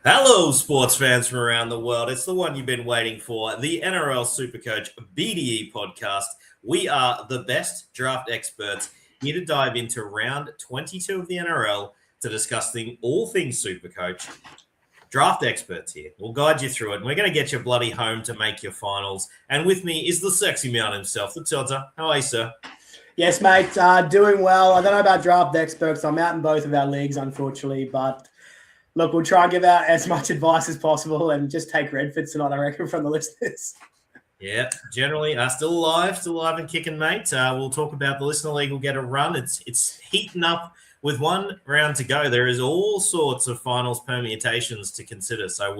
Hello, sports fans from around the world. It's the one you've been waiting for, the NRL SuperCoach BDE Podcast. We are the best draft experts here to dive into round 22 of the NRL to discuss all things SuperCoach. Draft experts here. We'll guide you through it, and we're going to get you bloody home to make your finals. And with me is the sexy man himself, the Tilter. How are you, sir? Yes, mate. Doing well. I don't know about draft experts. I'm out in both of our leagues, unfortunately, but look, we'll try and give out as much advice as possible and just take Redford tonight, I reckon, from the listeners. Yeah, generally, still alive and kicking, mate. We'll talk about the listener league. We'll get a run. It's heating up with one round to go. There is all sorts of finals permutations to consider. So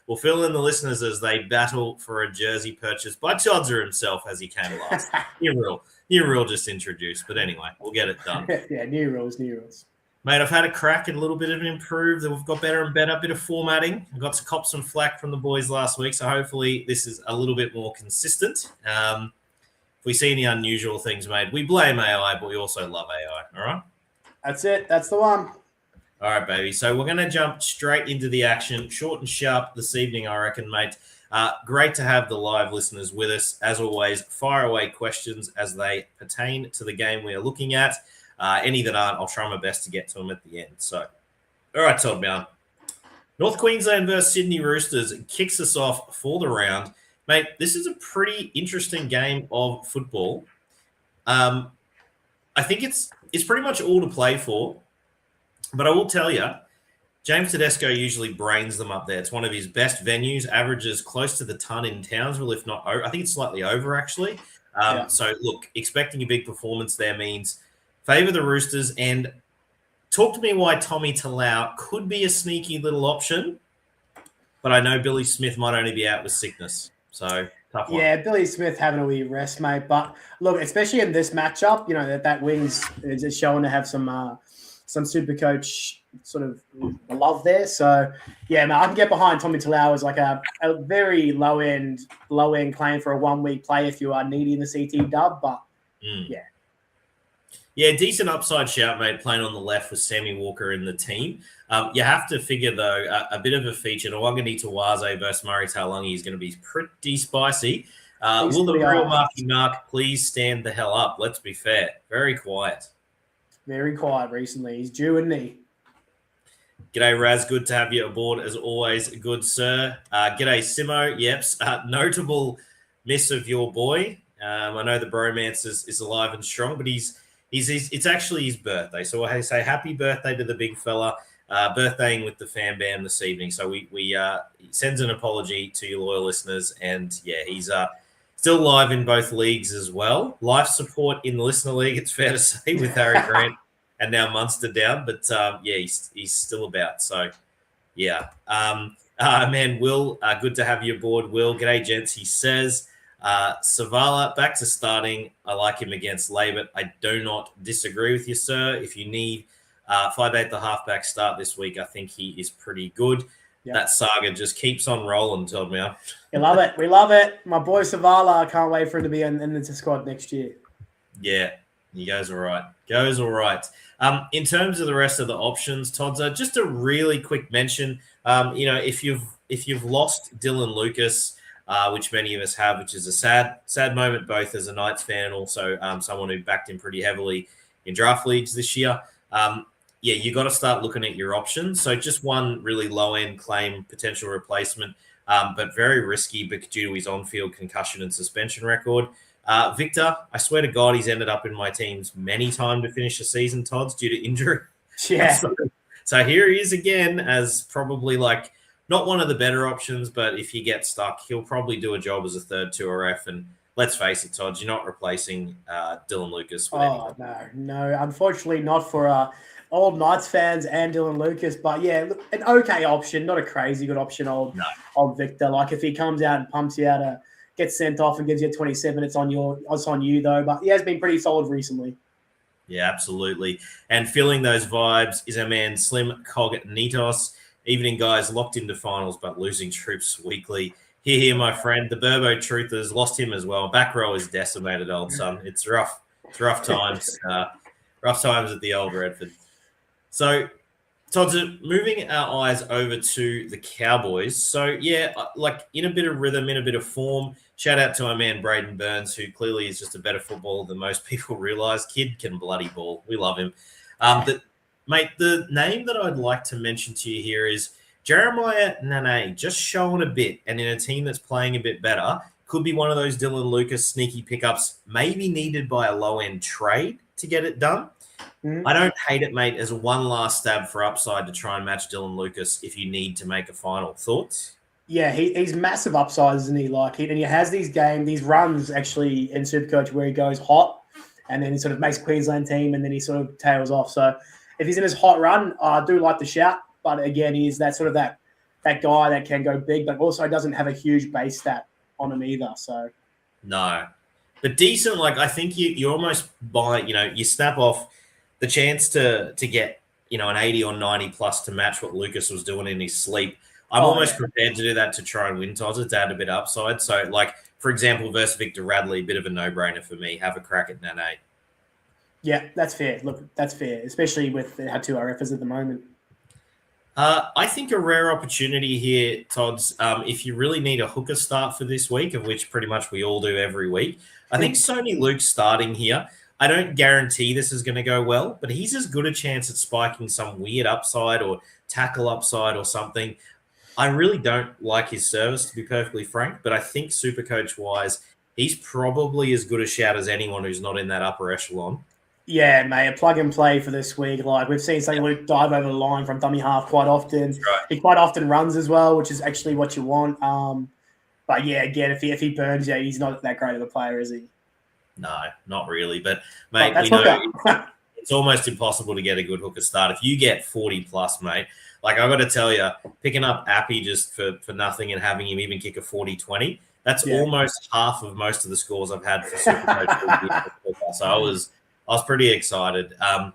we'll fill in the listeners as they battle for a jersey purchased by Chodzer himself as he came last. New rule just introduced, but anyway, we'll get it done. Yeah, new rules. Mate, I've had a crack and a little bit of an improve. We've got better and better, a bit of formatting. I got to cop some flack from the boys last week, so hopefully this is a little bit more consistent. If we see any unusual things, mate, we blame AI, but we also love AI, all right? That's it. That's the one. All right, baby. So we're going to jump straight into the action, short and sharp this evening, I reckon, mate. Great to have the live listeners with us. As always, fire away questions as they pertain to the game we are looking at. Any that aren't, I'll try my best to get to them at the end. So, all right, Todd Brown. North Queensland versus Sydney Roosters kicks us off for the round. Mate, this is a pretty interesting game of football. I think it's pretty much all to play for. But I will tell you, James Tedesco usually brains them up there. It's one of his best venues, averages close to the ton in Townsville, if not over. I think it's slightly over, actually. So, look, expecting a big performance there means favor the Roosters, and talk to me why Tommy Talau could be a sneaky little option, but I know Billy Smith might only be out with sickness, so tough one. Yeah, Billy Smith having a wee rest, mate. But look, especially in this matchup, you know that wings is showing to have some SuperCoach sort of love there. So yeah, man, I can get behind Tommy Talau as like a very low end claim for a 1 week play if you are needy in the CT dub, but yeah. Yeah, decent upside shout, mate, playing on the left with Sammy Walker in the team. You have to figure, though, a bit of a feature. Nawangani Tawaze versus Murray Taulagi is going to be pretty spicy. Will the real Marky Mark please stand the hell up? Let's be fair. Very quiet. Very quiet recently. He's due, isn't he? G'day, Raz. Good to have you aboard, as always. Good, sir. G'day, Simo. Yeps. Notable miss of your boy. I know the bromance is alive and strong, but it's actually his birthday. So I say happy birthday to the big fella, birthdaying with the fan band this evening. So he sends an apology to your loyal listeners. And yeah, he's still live in both leagues as well. Life support in the listener league, it's fair to say, with Harry Grant and now Munster down. But yeah, he's still about. So yeah. Man, Will, good to have you aboard, Will. G'day, gents. He says, Savala back to starting. I like him against Labour. I do not disagree with you, sir. If you need 5'8" the halfback start this week, I think he is pretty good. Yep. That saga just keeps on rolling, Todd Meow. We love it. We love it. My boy Savala, I can't wait for him to be in the squad next year. Yeah, he goes all right. In terms of the rest of the options, Todd's just a really quick mention. If you've lost Dylan Lucas, which many of us have, which is a sad moment, both as a Knights fan and also someone who backed him pretty heavily in draft leagues this year. You got to start looking at your options. So just one really low-end claim, potential replacement, but very risky due to his on-field concussion and suspension record. Victor, I swear to God, he's ended up in my teams many times to finish the season, Todd's, due to injury. Yeah. So here he is again as probably like not one of the better options, but if you get stuck, he'll probably do a job as a third 2RF. And let's face it, Todd, you're not replacing Dylan Lucas. No. Unfortunately, not for old Knights fans and Dylan Lucas. But yeah, an okay option, not a crazy good option, old Victor. Like if he comes out and pumps you out, gets sent off and gives you 27, it's on you though. But he has been pretty solid recently. Yeah, absolutely. And filling those vibes is our man Slim Cognitos. Evening, guys, locked into finals, but losing troops weekly. Here, my friend. The Burbo Truthers lost him as well. Back row is decimated, old son. It's rough. It's rough times. Rough times at the old Redford. So Todd, so moving our eyes over to the Cowboys. So, yeah, like in a bit of rhythm, in a bit of form. Shout out to our man, Braden Burns, who clearly is just a better footballer than most people realise. Kid can bloody ball. We love him. Mate, the name that I'd like to mention to you here is Jeremiah Nane, just showing a bit, and in a team that's playing a bit better, could be one of those Dylan Lucas sneaky pickups, maybe needed by a low-end trade to get it done. I don't hate it, mate, as one last stab for upside to try and match Dylan Lucas if you need to make a final. Thoughts? Yeah, he's massive upside, isn't he? And he has these runs actually in Supercoach where he goes hot and then he sort of makes a Queensland team and then he sort of tails off. So if he's in his hot run, I do like the shout. But again, he's that sort of that guy that can go big, but also doesn't have a huge base stat on him either. So no, but decent. Like I think you almost buy. You snap off the chance to get an 80 or 90 plus to match what Lucas was doing in his sleep. I'm almost prepared to do that to try and win tosses to add a bit of upside. So, like for example, versus Victor Radley, a bit of a no-brainer for me. Have a crack at Nane. Yeah, that's fair. Look, that's fair, especially with how 2 RFs at the moment. I think a rare opportunity here, Todd's, if you really need a hooker start for this week, of which pretty much we all do every week, I think Sony Luke's starting here. I don't guarantee this is going to go well, but he's as good a chance at spiking some weird upside or tackle upside or something. I really don't like his service, to be perfectly frank, but I think Supercoach-wise, he's probably as good a shout as anyone who's not in that upper echelon. Yeah, mate, a plug and play for this week. Like we've seen St. Luke dive over the line from dummy half quite often. Right. He quite often runs as well, which is actually what you want. But yeah, again, if he burns, he's not that great of a player, is he? No, not really. But mate, we know it's almost impossible to get a good hooker start. If you get 40 plus, mate, like I got to tell you, picking up Appy just for nothing and having him even kick a 40-20, that's almost half of most of the scores I've had for Supercoach. So I was pretty excited. All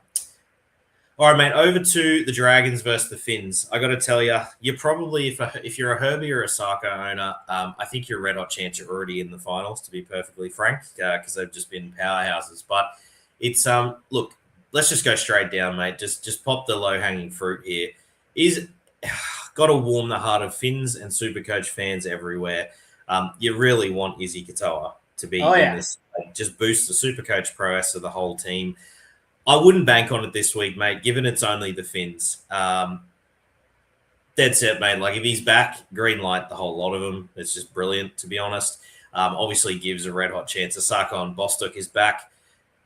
right, mate, over to the Dragons versus the Finns. I got to tell you, you're probably, if you're a Herbie or a Sarko owner, I think you're a red hot chance you're already in the finals, to be perfectly frank, because they've just been powerhouses. But it's, look, let's just go straight down, mate. Just pop the low-hanging fruit here. Got to warm the heart of Finns and Supercoach fans everywhere. You really want Izzy Katoa to be in this. Just boost the Supercoach prowess of the whole team. I wouldn't bank on it this week, mate, given it's only the Finns. Dead set, mate. Like, if he's back, green light the whole lot of them. It's just brilliant, to be honest. Obviously gives a red-hot chance. Asako and Bostock is back.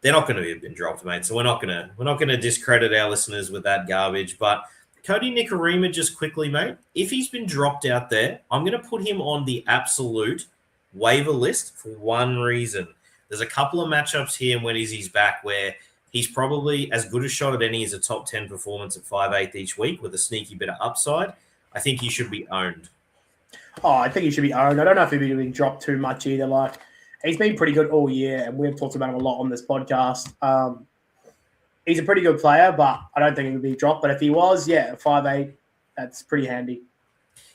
They're not going to have been dropped, mate, so we're not going to discredit our listeners with that garbage. But Cody Nikorima, just quickly, mate, if he's been dropped out there, I'm going to put him on the absolute waiver list for one reason. There's a couple of matchups here when he's back where he's probably as good a shot at any as a top 10 performance at 5/8 each week with a sneaky bit of upside. I think he should be owned. Oh, I think he should be owned. I don't know if he'd be being dropped too much either. Like, he's been pretty good all year, and we've talked about him a lot on this podcast. He's a pretty good player, but I don't think he would be dropped. But if he was, 5'8", that's pretty handy.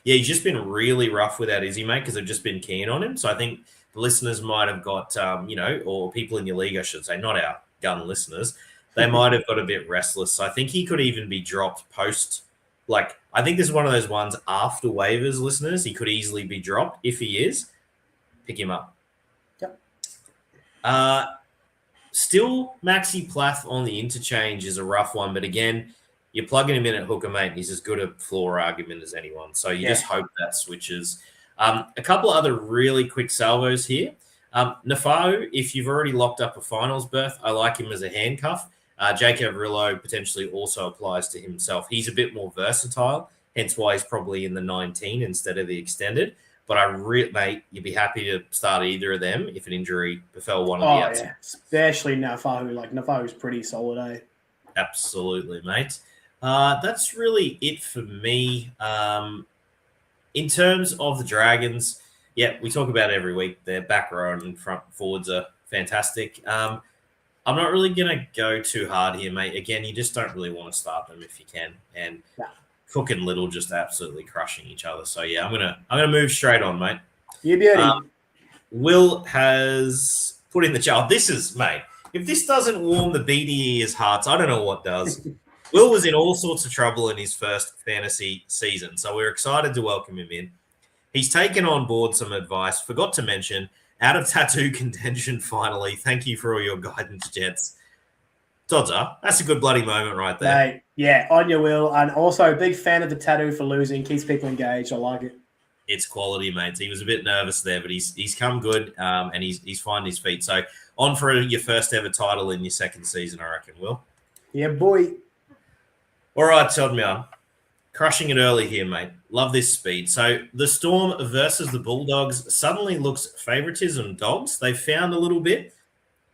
Yeah, he's just been really rough with that Izzy, mate, because they've just been keen on him. So I think the listeners might have got, or people in your league, I should say, not our gun listeners, they might have got a bit restless. So I think he could even be dropped post. Like, I think this is one of those ones after waivers, listeners. He could easily be dropped. If he is, pick him up. Yep. Still, Maxi Plath on the interchange is a rough one. But again, you're plugging him in at hooker, mate. He's as good a floor argument as anyone. So you just hope that switches. A couple of other really quick salvos here. Nafau, if you've already locked up a finals berth, I like him as a handcuff. Jake Averillo potentially also applies to himself. He's a bit more versatile, hence why he's probably in the 19 instead of the extended. But mate, you'd be happy to start either of them if an injury befell one of the outside. Yeah. Especially Nafau. Like, Nafau's pretty solid, eh? Absolutely, mate. That's really it for me. In terms of the Dragons, we talk about it every week. Their back row and front forwards are fantastic. I'm not really going to go too hard here, mate. Again, you just don't really want to start them if you can. And Cook and Little just absolutely crushing each other. So, I'm gonna move straight on, mate. You beauty. Will has put in the chat. This is, mate, if this doesn't warm the BDE's hearts, I don't know what does. Will was in all sorts of trouble in his first fantasy season, so we're excited to welcome him in. He's taken on board some advice. Forgot to mention, out of tattoo contention finally. Thank you for all your guidance, gents. Dodger, that's a good bloody moment right there. Mate, yeah, on your will. And also, big fan of the tattoo for losing. Keeps people engaged. I like it. It's quality, mate. He was a bit nervous there, but he's come good and he's finding his feet. So on for your first ever title in your second season, I reckon, Will. Yeah, boy. All right, Todd, crushing it early here, mate. Love this speed. So the Storm versus the Bulldogs suddenly looks favoritism dogs. They found a little bit.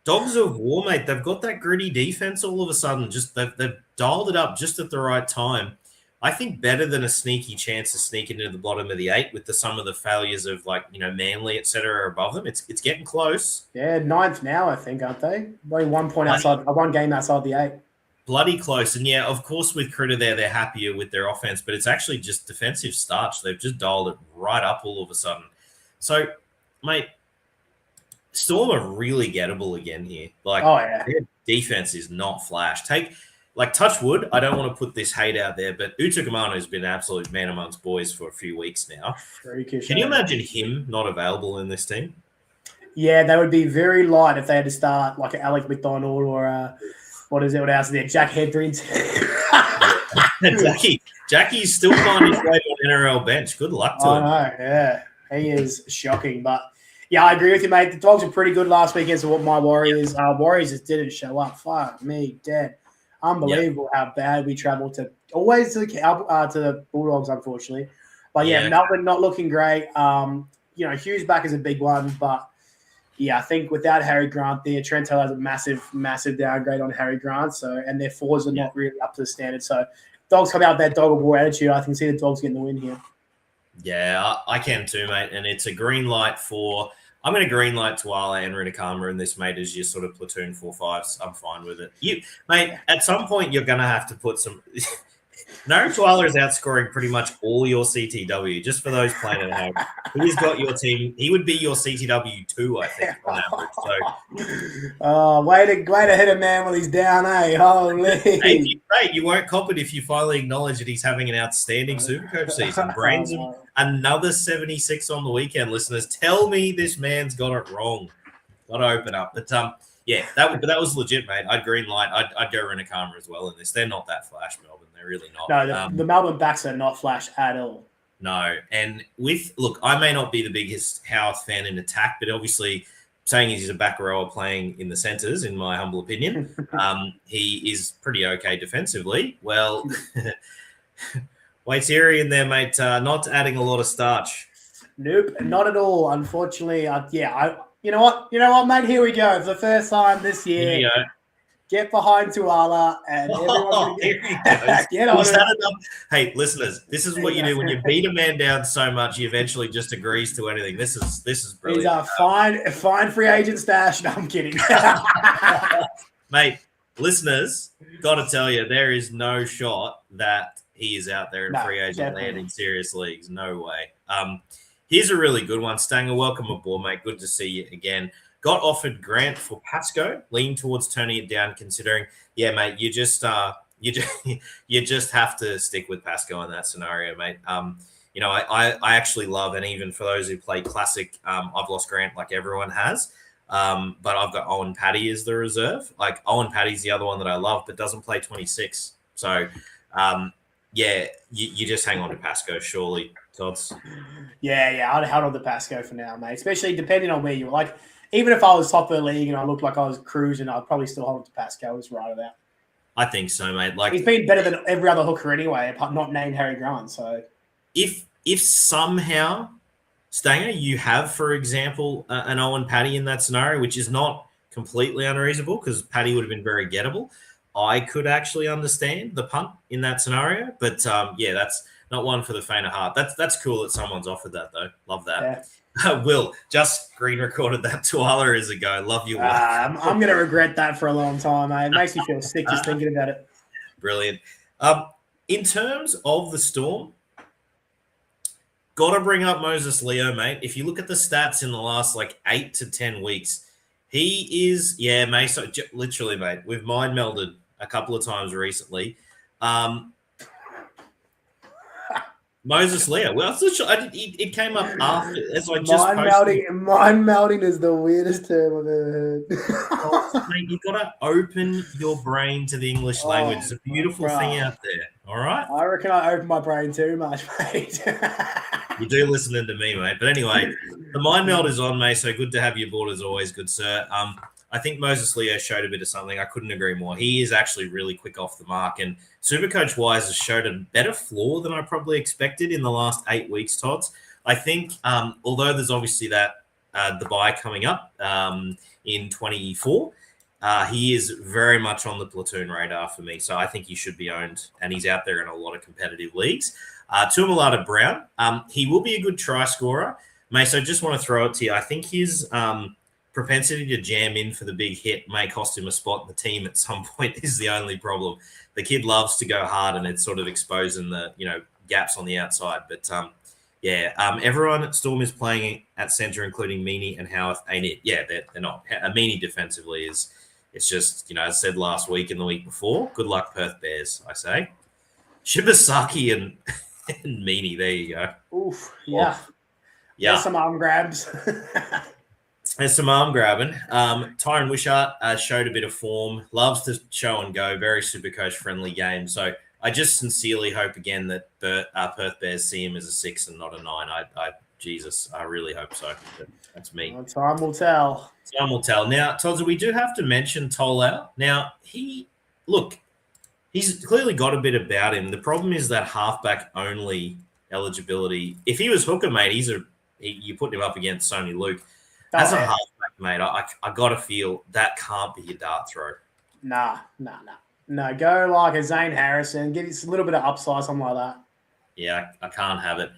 Dogs of war, mate. They've got that gritty defense all of a sudden. Just they've dialed it up just at the right time. I think better than a sneaky chance of sneaking into the bottom of the 8 with some of the failures of Manly, etc. above them. It's getting close. Yeah, 9th now, I think, aren't they? Only 1 point outside, one game outside the 8. Bloody close. And yeah, of course, with Critter there, they're happier with their offense, but it's actually just defensive starch. They've just dialed it right up all of a sudden. So, mate, Storm are really gettable again here. Their defense is not flash. Touch wood, I don't want to put this hate out there, but Utukamano has been an absolute man amongst boys for a few weeks now. Freakish. Can you imagine him not available in this team? Yeah, they would be very light if they had to start like an Alec McDonald or what else is there? Jack Hetherington. Jackie's still finding his way on NRL bench. Good luck to him. I know, yeah. He is shocking. But, yeah, I agree with you, mate. The Dogs were pretty good last week against my Warriors. Warriors just didn't show up. Fuck me, dead. Unbelievable how bad we traveled to the Bulldogs, unfortunately. But Melbourne not looking great. Hughes back is a big one, but I think without Harry Grant there, Trent Taylor has a massive, massive downgrade on Harry Grant. So, and their forwards are not really up to the standard. So, Dogs come out with that dog of war attitude. I can see the Dogs getting the win here. Yeah, I can too, mate. And it's a green light I'm going to green light Tuala and Rinakama in this, mate, as your sort of platoon 4-5s. I'm fine with it. Mate, at some point you're going to have to put some. No, Tuala is outscoring pretty much all your CTW. Just for those playing at home, he's got your team. He would be your CTW 2, I think, on average. So, way to hit a man while he's down, eh? Holy! Hey, you won't cop it if you finally acknowledge that he's having an outstanding Supercoach season. Brains him another 76 on the weekend. Listeners, tell me this man's got it wrong. Got to open up, but that was legit, mate. I'd green light. I'd go Rinakama as well in this. They're not that flash, Melbourne. They're really not. No, the Melbourne backs are not flash at all. No, and I may not be the biggest Howarth fan in attack, but obviously saying he's a back rower playing in the centres, in my humble opinion, he is pretty okay defensively. Well, Waiteri in there, mate, not adding a lot of starch. Nope, not at all. Unfortunately, you know what, mate? Here we go for the first time this year. Get behind Tuala and everyone get on it. Hey, listeners, this is what you do when you beat a man down so much. He eventually just agrees to anything. This is brilliant. He's a fine free agent stash. No, I'm kidding, mate. Listeners, got to tell you, there is no shot that he is out there in free agent land in serious leagues. No way. Here's a really good one. Stanger, welcome aboard, mate. Good to see you again. Got offered Grant for Pascoe. Lean towards turning it down, considering, mate, you just have to stick with Pascoe in that scenario, mate. I actually love, and even for those who play classic, I've lost Grant like everyone has. But I've got Owen Paddy as the reserve. Like Owen Paddy's the other one that I love, but doesn't play 26. So, you just hang on to Pascoe, surely, Tots. Yeah, I'd hold on to Pascoe for now, mate. Especially depending on where you were. Like, even if I was top of the league and I looked like I was cruising, I'd probably still hold on to Pascoe as right about. I think so, mate. Like he's been better than every other hooker anyway, apart not named Harry Grant. So, if somehow, Stanger, you have, for example, an Owen Paddy in that scenario, which is not completely unreasonable because Paddy would have been very gettable. I could actually understand the punt in that scenario, but that's not one for the faint of heart. That's cool that someone's offered that though. Love that. Yeah. Will, just green recorded that 2 hours ago. Love you, Will. I'm going to regret that for a long time, mate. It makes me feel sick just thinking about it. Brilliant. In terms of the Storm, got to bring up Moses Leo, mate. If you look at the stats in the last 8 to 10 weeks, he is, mate, literally, mate, we've mind melded a couple of times recently. Moses Leo. Well, it came up after as I just mind melding is the weirdest term I've ever heard. Mate, you've got to open your brain to the English language. It's a beautiful thing out there. All right. I reckon I open my brain too much, mate. You do listening to me, mate. But anyway, the mind meld is on, mate. So good to have you aboard as always, good sir. I think Moses Leo showed a bit of something. I couldn't agree more. He is actually really quick off the mark, and Supercoach Wise has showed a better floor than I probably expected in the last 8 weeks, Tots. I think, although there's obviously that the bye coming up in 24, he is very much on the platoon radar for me. So I think he should be owned, and he's out there in a lot of competitive leagues. Tuamulata Brown, he will be a good try scorer. Mate, so just want to throw it to you. I think his propensity to jam in for the big hit may cost him a spot in the team at some point is the only problem. The kid loves to go hard, and it's sort of exposing the gaps on the outside. But everyone at Storm is playing at centre, including Meaney and Howarth, ain't it? Yeah, they're not. Meaney defensively is, it's just, as I said last week and the week before, good luck Perth Bears, I say. Shibasaki and Meaney, there you go. Oof, yeah. Yeah. There's some arm grabs. There's some arm grabbing. Tyron Wishart showed a bit of form, loves to show and go, very Supercoach friendly game. So I just sincerely hope again that Perth Bears see him as a 6 and not a 9. Jesus, I really hope so. That's me. Well, time will tell. Time will tell. Now, Todza, we do have to mention Tolau. Now, he's clearly got a bit about him. The problem is that halfback only eligibility. If he was hooker, mate, you put him up against Sony Luke. As a halfback, mate, I got to feel that can't be your dart throw. Nah. No, go like a Zane Harrison. Give it a little bit of upside, something like that. Yeah, I can't have it.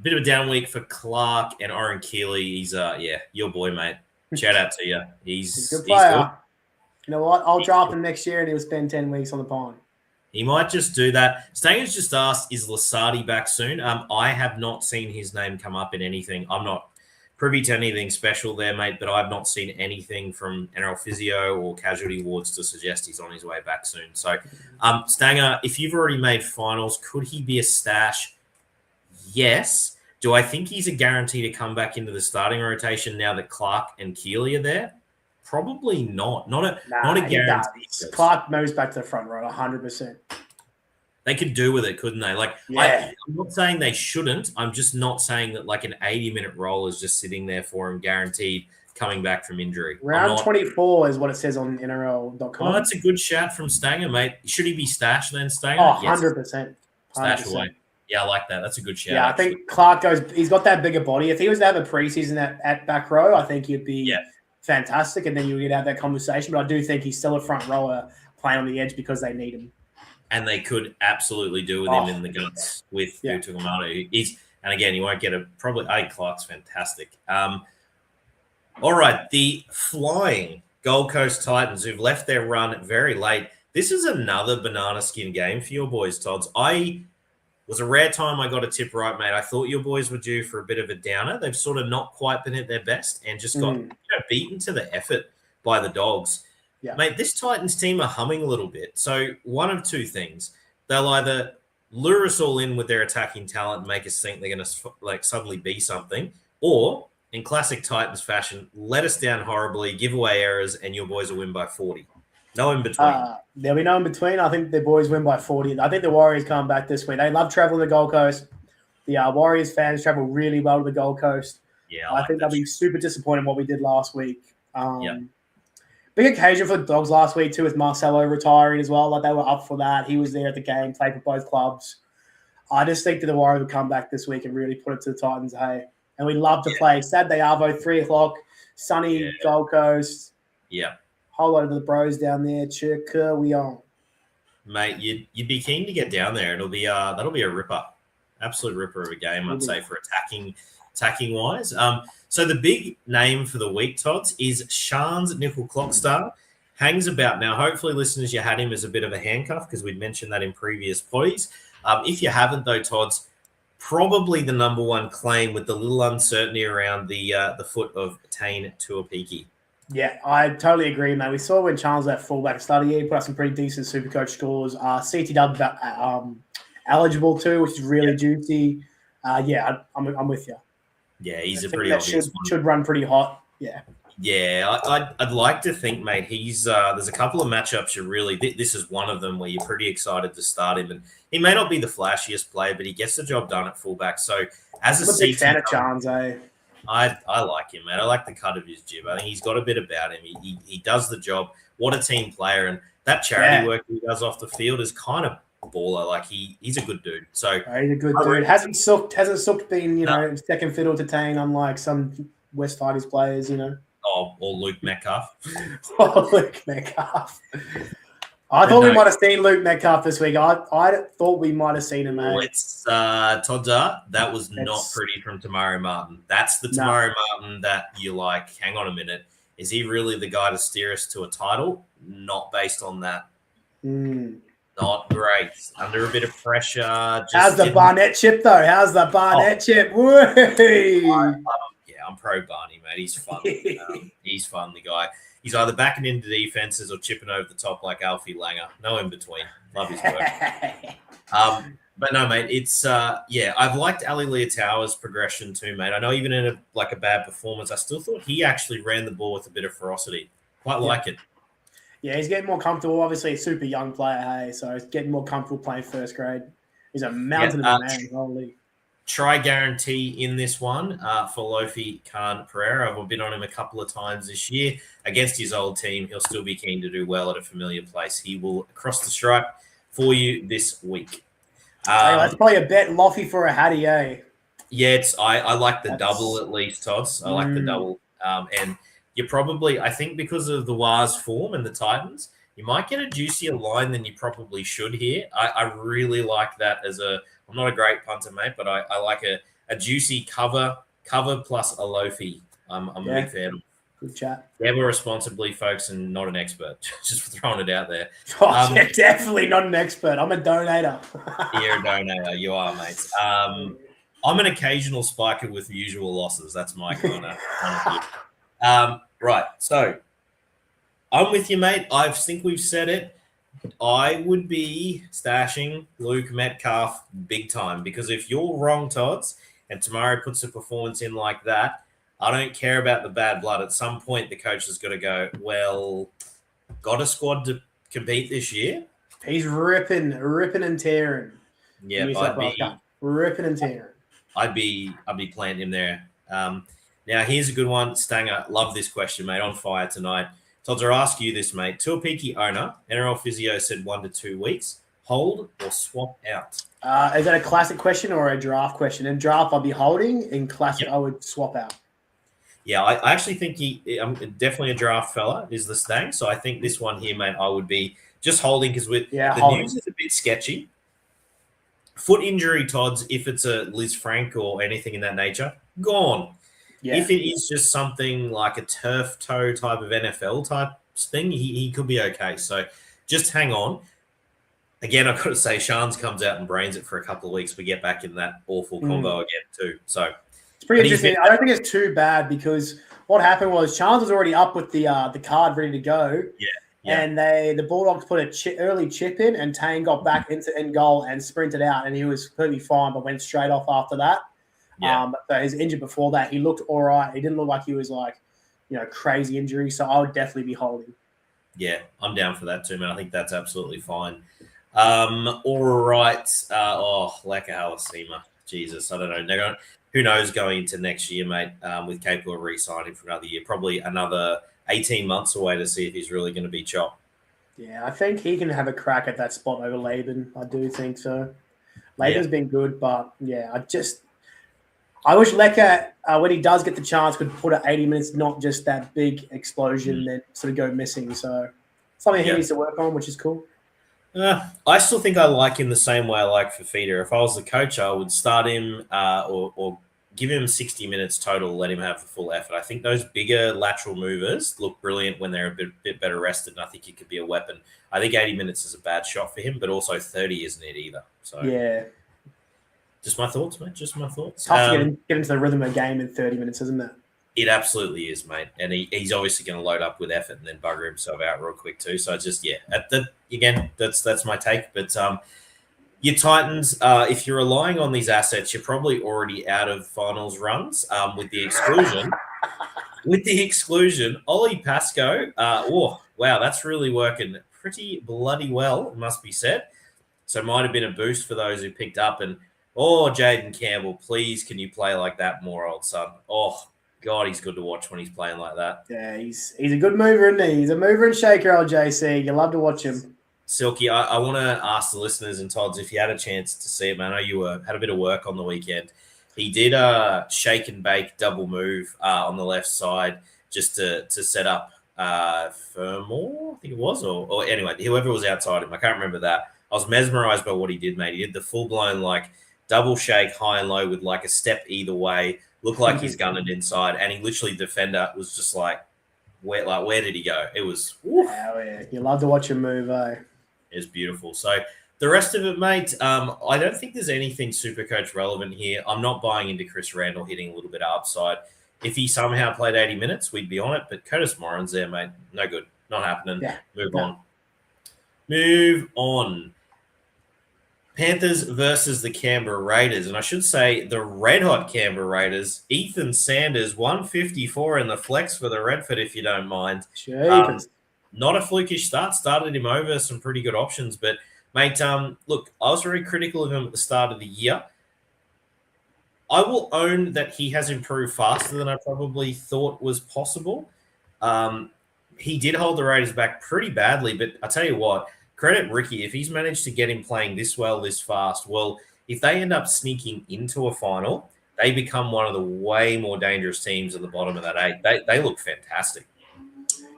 Bit of a down week for Clark and Oren Keeley. He's, your boy, mate. Shout out to you. He's a good player. Good. You know what? I'll draft him next year and he'll spend 10 weeks on the pond. He might just do that. Stanger's just asked, is Lasardi back soon? I have not seen his name come up in anything. I'm not privy to anything special there, mate, but I've not seen anything from NRL Physio or Casualty Wards to suggest he's on his way back soon. So, Stanger, if you've already made finals, could he be a stash? Yes. Do I think he's a guarantee to come back into the starting rotation now that Clark and Keeley are there? Probably not. Not a guarantee. Clark moves back to the front row 100%. They could do with it, couldn't they? I'm not saying they shouldn't. I'm just not saying that like an 80-minute role is just sitting there for him, guaranteed coming back from injury. Round 24 is what it says on NRL.com. Oh, that's a good shout from Stanger, mate. Should he be stashed then, Stanger? Oh, 100%. Stash away. Yeah, I like that. That's a good shout. Yeah, I think Clark he's got that bigger body. If he was to have a preseason at back row, I think he'd be fantastic, and then you would have that conversation. But I do think he's still a front rower playing on the edge because they need him. And they could absolutely do with him in the guts with Tuamulata. And again, you won't get I think Clark's fantastic. All right, the flying Gold Coast Titans who've left their run very late. This is another banana skin game for your boys, Tods. Was a rare time I got a tip right, mate. I thought your boys were due for a bit of a downer. They've sort of not quite been at their best and just got beaten to the effort by the Dogs. Yeah. Mate, this Titans team are humming a little bit. So one of two things. They'll either lure us all in with their attacking talent and make us think they're going to suddenly be something, or in classic Titans fashion, let us down horribly, give away errors, and your boys will win by 40. No in between. There'll be no in between. I think the boys win by 40. I think the Warriors come back this week. They love traveling to the Gold Coast. The Warriors fans travel really well to the Gold Coast. Yeah, I think they'll be super disappointed in what we did last week. Big occasion for the Dogs last week too, with Marcelo retiring as well. Like they were up for that. He was there at the game, played for both clubs. I just think that the Warriors will come back this week and really put it to the Titans. Hey, and we love to play Saturday Arvo 3:00, sunny Gold Coast. Yeah, whole lot of the bros down there. We on, mate. You'd be keen to get down there. That'll be a ripper, absolute ripper of a game. I'd say for attacking wise. So the big name for the week, Tots, is Shan's Nickel Clockstar. Hangs about now. Hopefully, listeners, you had him as a bit of a handcuff because we'd mentioned that in previous poddies. If you haven't, though, Tots, probably the number one claim with the little uncertainty around the foot of Tane Tuapiki. Yeah, I totally agree, mate. We saw when Charles at fullback at the start of the year, he put up some pretty decent Supercoach scores. CTW eligible too, which is really juicy. I'm with you. Yeah, he's a team pretty that obvious one. should run pretty hot. Yeah. Yeah, I'd like to think, mate. He's there's a couple of matchups you really. This is one of them where you're pretty excited to start him, and he may not be the flashiest player, but he gets the job done at fullback. So as I'm a big fan of Chance, eh? I like him, man. I like the cut of his jib. I think he's got a bit about him. He does the job. What a team player, and that charity work he does off the field is kind of baller. Like he's a good dude. So he's a good dude. Hasn't Sook been second fiddle to Tane, unlike some West Tigers players, or Luke Metcalf. Luke Metcalf. I thought we might have seen Luke Metcalf this week. I thought we might have seen him, mate. It's Todza. That was not pretty from Tamari Martin. That's the Tamari Martin that you like. Hang on a minute. Is he really the guy to steer us to a title? Not based on that. Not great. Under a bit of pressure. How's the Barnett chip, though? How's the Barnett chip? I'm pro Barney, mate. He's fun. He's fun, the guy. He's either backing into defenses or chipping over the top like Alfie Langer. No in between. Love his work. But no, mate, it's I've liked Ali Leotao's progression too, mate. I know even in a bad performance, I still thought he actually ran the ball with a bit of ferocity. Quite like it. Yeah, he's getting more comfortable. Obviously, a super young player, hey, so he's getting more comfortable playing first grade. He's a mountain of a man. Holy. Try guarantee in this one for Lofi Khan Pereira. I've been on him a couple of times this year. Against his old team, he'll still be keen to do well at a familiar place. He will cross the stripe for you this week. That's probably a bet Lofi for a Hattie, eh? Yeah, I like the double at least, Tots. I like the double. And you probably, I think because of the Waz form and the Titans, you might get a juicier line than you probably should here. I really like that I'm not a great punter, mate, but I like a juicy cover plus a Lofi. I'm a big fan of. Good chat. Gamble responsibly, folks, and not an expert. Just throwing it out there. Definitely not an expert. I'm a donator. You're a donator. You are, mate. I'm an occasional spiker with usual losses. That's my kind of right. So I'm with you, mate. I think we've said it. I would be stashing Luke Metcalf big time because if you're wrong, Tots, and Tamari puts a performance in like that, I don't care about the bad blood. At some point, the coach has got to go, well, got a squad to compete this year? He's ripping and tearing. Yeah, ripping and tearing. I'd be planting him there. Now, here's a good one. Stanger, love this question, mate. On fire tonight. Todd, I'll ask you this, mate. Tuapiki owner, NRL Physio said 1 to 2 weeks. Hold or swap out? Is that a classic question or a draft question? In draft, I'll be holding. In classic, I would swap out. Yeah, I actually think I'm definitely a draft fella, is the Stang. So I think this one here, mate, I would be just holding because the news is a bit sketchy. Foot injury, Todd's, if it's a Liz Frank or anything in that nature, gone. Yeah. If it is just something like a turf toe type of NFL type thing, he could be okay. So just hang on. Again, I've got to say, Shans comes out and brains it for a couple of weeks. We get back in that awful combo again too. So it's pretty interesting. I don't think it's too bad because what happened was Shans was already up with the card ready to go. Yeah. And the Bulldogs put a early chip in, and Tane got back into end goal and sprinted out, and he was completely fine, but went straight off after that. Yeah. So he's injured before that. He looked all right. He didn't look like he was crazy injury. So I would definitely be holding. Yeah, I'm down for that too, man. I think that's absolutely fine. All right. Leka Halasima. Jesus, I don't know. Who knows going into next year, mate, with capable of re-signing for another year. Probably another 18 months away to see if he's really going to be chopped. Yeah, I think he can have a crack at that spot over Laban. I do think so. Laban's been good, but yeah, I wish Leka, when he does get the chance, could put at 80 minutes, not just that big explosion that sort of go missing. So something he needs to work on, which is cool. I still think I like him the same way I like Fafita. If I was the coach, I would start him or give him 60 minutes total, let him have the full effort. I think those bigger lateral movers look brilliant when they're a bit better rested, and I think he could be a weapon. I think 80 minutes is a bad shot for him, but also 30 isn't it either. So yeah. Just my thoughts, mate. Just my thoughts. Tough to get into the rhythm of a game in 30 minutes, isn't it? It absolutely is, mate. And he's obviously going to load up with effort and then bugger himself out real quick too. So just, again, that's my take. But your Titans, if you're relying on these assets, you're probably already out of finals runs with the exclusion. With the exclusion, Ollie Pascoe, wow, that's really working pretty bloody well, it must be said. So it might have been a boost for those who picked up. And, Jaden Campbell, please, can you play like that more, old son? Oh, God, he's good to watch when he's playing like that. Yeah, he's a good mover, isn't he? He's a mover and shaker, old JC. You love to watch him. Silky, I want to ask the listeners and Tods, if you had a chance to see it, man, I know you had a bit of work on the weekend. He did a shake and bake double move on the left side just to set up Fermor, I think it was, or anyway, whoever was outside him. I can't remember that. I was mesmerized by what he did, mate. He did the full-blown, double shake high and low with, a step either way. Looked like he's gunned inside, and he literally, defender was just where did he go? It was... Oh, yeah. You love to watch him move, eh? It was beautiful. So the rest of it, mate, I don't think there's anything Supercoach relevant here. I'm not buying into Chris Randall hitting a little bit of upside. If he somehow played 80 minutes, we'd be on it. But Curtis Morin's there, mate. No good. Not happening. Yeah. Move on. Panthers versus the Canberra Raiders. And I should say the red-hot Canberra Raiders, Ethan Sanders, 154 in the flex for the Redford, if you don't mind. Not a flukish start. Started him over some pretty good options. But, mate, look, I was very critical of him at the start of the year. I will own that he has improved faster than I probably thought was possible. He did hold the Raiders back pretty badly, but I tell you what, credit Ricky, if he's managed to get him playing this well, this fast, well, if they end up sneaking into a final, they become one of the way more dangerous teams at the bottom of that eight. They look fantastic.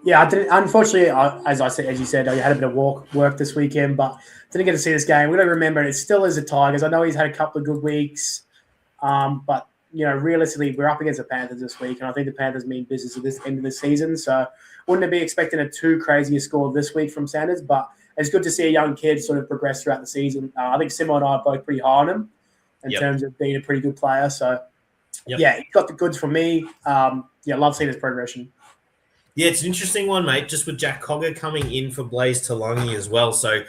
Yeah, unfortunately, as you said, I had a bit of work this weekend, but didn't get to see this game. We don't remember it. It still is the Tigers. I know he's had a couple of good weeks, but realistically, we're up against the Panthers this week, and I think the Panthers mean business at this end of the season. So, wouldn't be expecting a too crazy a score this week from Sanders, but it's good to see a young kid sort of progress throughout the season. I think Simo and I are both pretty high on him in terms of being a pretty good player. So, yeah, he got the goods for me. Love seeing his progression. Yeah, it's an interesting one, mate, just with Jack Cogger coming in for Blaze Talangi as well. So,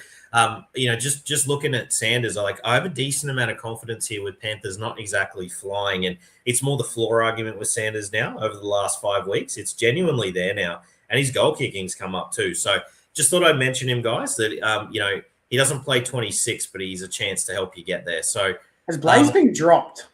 just looking at Sanders, I have a decent amount of confidence here with Panthers not exactly flying. And it's more the floor argument with Sanders now over the last 5 weeks. It's genuinely there now. And his goal kicking's come up too. So just thought I'd mention him, guys, that, he doesn't play 26, but he's a chance to help you get there. So has Blaze been dropped?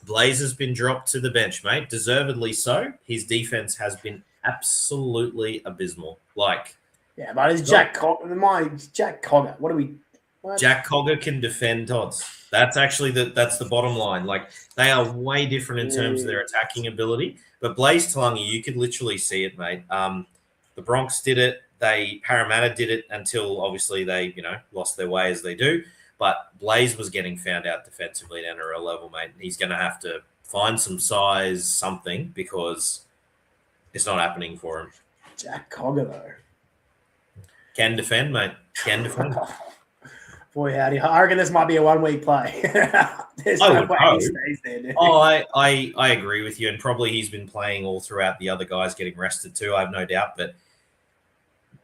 Blaze has been dropped to the bench, mate. Deservedly so. His defense has been absolutely abysmal. Yeah, but it's Jack Cogger. Jack Cogger. What? Jack Cogger can defend Tots. That's actually that's the bottom line. They are way different in terms of their attacking ability. But Blaze Talangi, you could literally see it, mate. The Bronx did it. Parramatta did it until obviously they, lost their way as they do. But Blaze was getting found out defensively at NRL level, mate. He's going to have to find some size, something, because it's not happening for him. Jack Cogger, though. Can defend, mate. Can defend. Boy, howdy. I reckon this might be a 1 week play. There's no way he stays there, dude. I agree with you. And probably he's been playing all throughout the other guys getting rested too, I have no doubt. But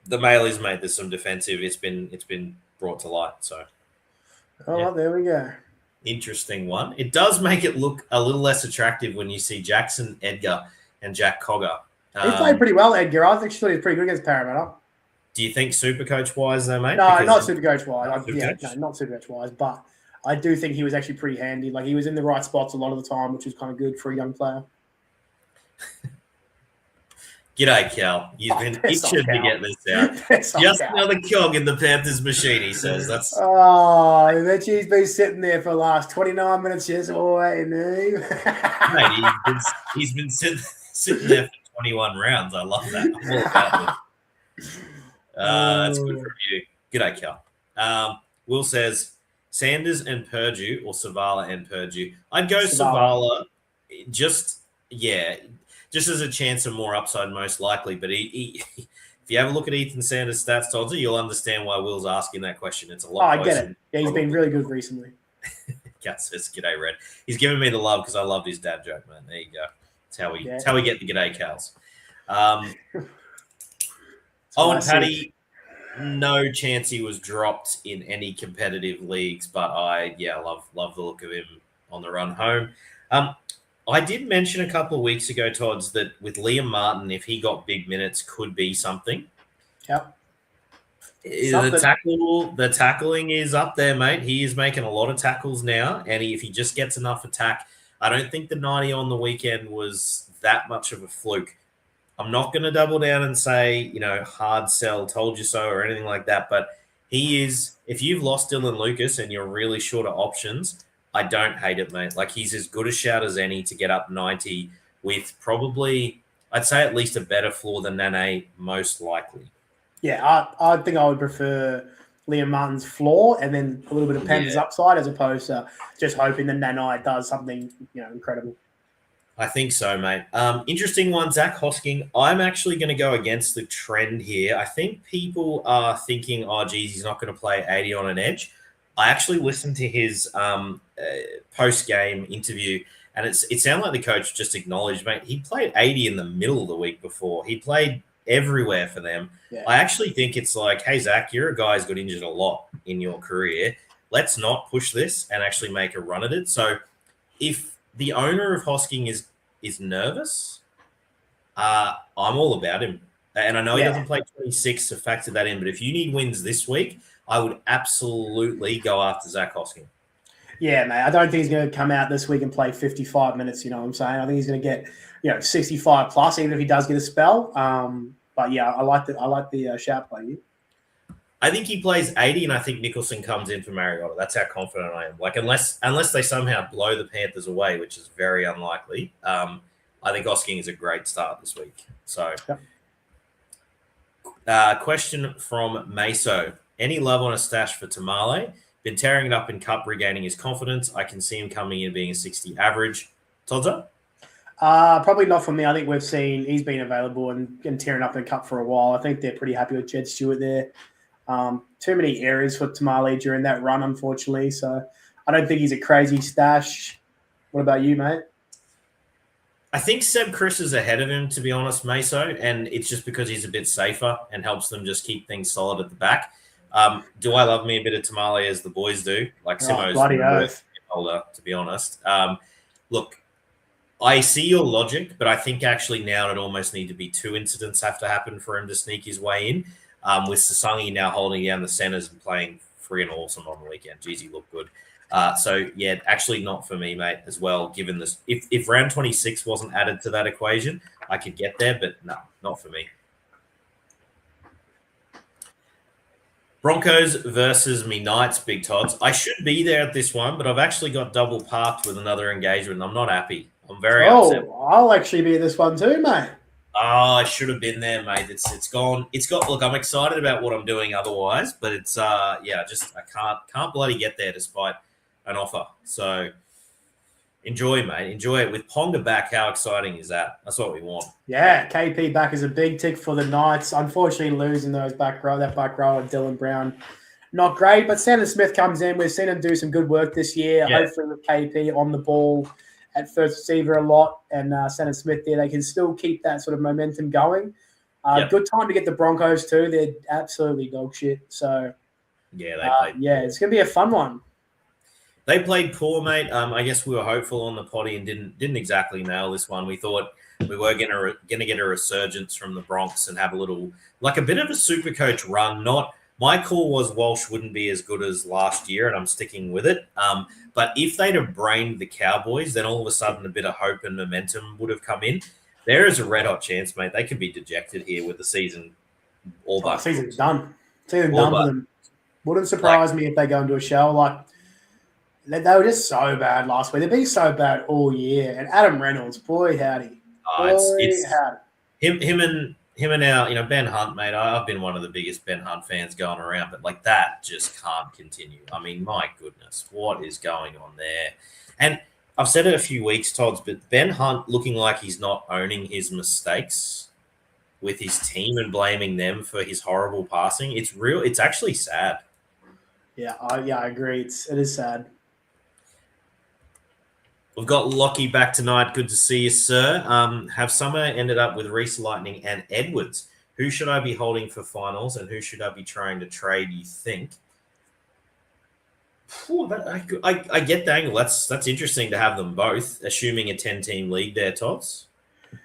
the mail is, mate, there's some defensive. It's been brought to light. So, there we go. Interesting one. It does make it look a little less attractive when you see Jackson, Edgar, and Jack Cogger. He played pretty well, Edgar. I think he was pretty good against Parramatta. Do you think Supercoach-wise, though, mate? No, not Supercoach-wise. Not Supercoach-wise, but I do think he was actually pretty handy. He was in the right spots a lot of the time, which was kind of good for a young player. G'day, Cal. You've been itching to get this out. Just another cog in the Panthers machine, he says. I bet you he's been sitting there for the last 29 minutes just waiting. Mate, he's been sitting there for 21 rounds. I love that. I'm all about it. That's good for you. G'day, Cal. Will says Sanders and Purdue or Savala and Purdue. I'd go Savala just as a chance of more upside most likely. But he if you have a look at Ethan Sanders' stats, Todd, you'll understand why Will's asking that question. It's a lot closer. I get it. Yeah, he's been really good recently. Cat says, g'day, Red. He's giving me the love because I loved his dad joke, man. There you go. It's how we get the g'day Cals. Owen Classic. Paddy, no chance he was dropped in any competitive leagues, but I love the look of him on the run home. I did mention a couple of weeks ago, Tods, that with Liam Martin, if he got big minutes, could be something. Yep. The tackling is up there, mate. He is making a lot of tackles now, and if he just gets enough attack, I don't think the 90 on the weekend was that much of a fluke. I'm not going to double down and say, hard sell, told you so, or anything like that, but he is, if you've lost Dylan Lucas and you're really short of options, I don't hate it, mate. Like, he's as good a shout as any to get up 90 with probably, I'd say, at least a better floor than Nane, most likely. Yeah, I think I would prefer Liam Martin's floor and then a little bit of Penn's upside as opposed to just hoping that Nane does something, incredible. I think so, mate. Interesting one, Zach Hosking. I'm actually going to go against the trend here. I think people are thinking, he's not going to play 80 on an edge. I actually listened to his post-game interview, and it sounded like the coach just acknowledged, mate, he played 80 in the middle of the week before. He played everywhere for them. Yeah. I actually think it's like, hey, Zach, you're a guy who's got injured a lot in your career. Let's not push this and actually make a run at it. So if the owner of Hosking is nervous, I'm all about him. And I know he doesn't play 26 to factor that in, but if you need wins this week, I would absolutely go after Zach Hosking. Yeah, mate. I don't think he's going to come out this week and play 55 minutes, you know what I'm saying? I think he's going to get, 65 plus, even if he does get a spell. But yeah, I like the shout play. You. I think he plays 80, and I think Nicholson comes in for Mariota. That's how confident I am. Like, unless they somehow blow the Panthers away, which is very unlikely, I think Hosking is a great start this week. So, question from Meso. Any love on a stash for Tamale? Been tearing it up in Cup, regaining his confidence. I can see him coming in being a 60 average. Todzo? Probably not for me. I think we've seen he's been available and tearing up in Cup for a while. I think they're pretty happy with Jed Stewart there. Too many areas for Tamale during that run, unfortunately. So I don't think he's a crazy stash. What about you, mate? I think Seb Chris is ahead of him, to be honest, Meso, and it's just because he's a bit safer and helps them just keep things solid at the back. Do I love me a bit of Tamale as the boys do? Like Simo's older, to be honest. Look, I see your logic, but I think actually now it almost need to be 2 incidents have to happen for him to sneak his way in. With Sasangi now holding down the centers and playing free and awesome on the weekend. Jeez, he looked good. So, yeah, actually not for me, mate, as well, given this. If round 26 wasn't added to that equation, I could get there, but no, not for me. Broncos versus me Knights, Big Tots. I should be there at this one, but I've actually got double parked with another engagement. I'm not happy. I'm very upset. I'll actually be at this one too, mate. I should have been there, mate. It's gone. Look, I'm excited about what I'm doing otherwise, but it's I can't bloody get there despite an offer. So enjoy, mate. Enjoy it. With Ponga back, how exciting is that? That's what we want. Yeah, KP back is a big tick for the Knights. Unfortunately, losing that back row of Dylan Brown, not great. But Sandon Smith comes in. We've seen him do some good work this year. Yeah. Hopefully with KP on the ball at first receiver a lot, and Sandon Smith there, they can still keep that sort of momentum going. Good time to get the Broncos too. They're absolutely dog shit. So yeah, it's gonna be a fun one. They played poor, mate. I guess we were hopeful on the potty and didn't exactly nail this one. We thought we were gonna get a resurgence from the Bronx and have a little, like a bit of a SuperCoach run. My call was Walsh wouldn't be as good as last year, and I'm sticking with it. But if they'd have brained the Cowboys, then all of a sudden a bit of hope and momentum would have come in. There is a red-hot chance, mate. They could be dejected here with the season all but. Season's done. Season done for them. Wouldn't surprise me if they go into a shell. Like, they were just so bad last week. They've been so bad all year. And Adam Reynolds, boy howdy. Him and our, Ben Hunt, mate. I've been one of the biggest Ben Hunt fans going around, but like that just can't continue. I mean, my goodness, what is going on there? And I've said it a few weeks, Tods, but Ben Hunt looking like he's not owning his mistakes with his team and blaming them for his horrible passing. It's actually sad. Yeah, I agree. It is sad. We've got Lockie back tonight. Good to see you, sir. Have Summer ended up with Reece Lightning and Edwards? Who should I be holding for finals and who should I be trying to trade, you think? I get the angle. That's interesting to have them both, assuming a 10-team league there, Tots.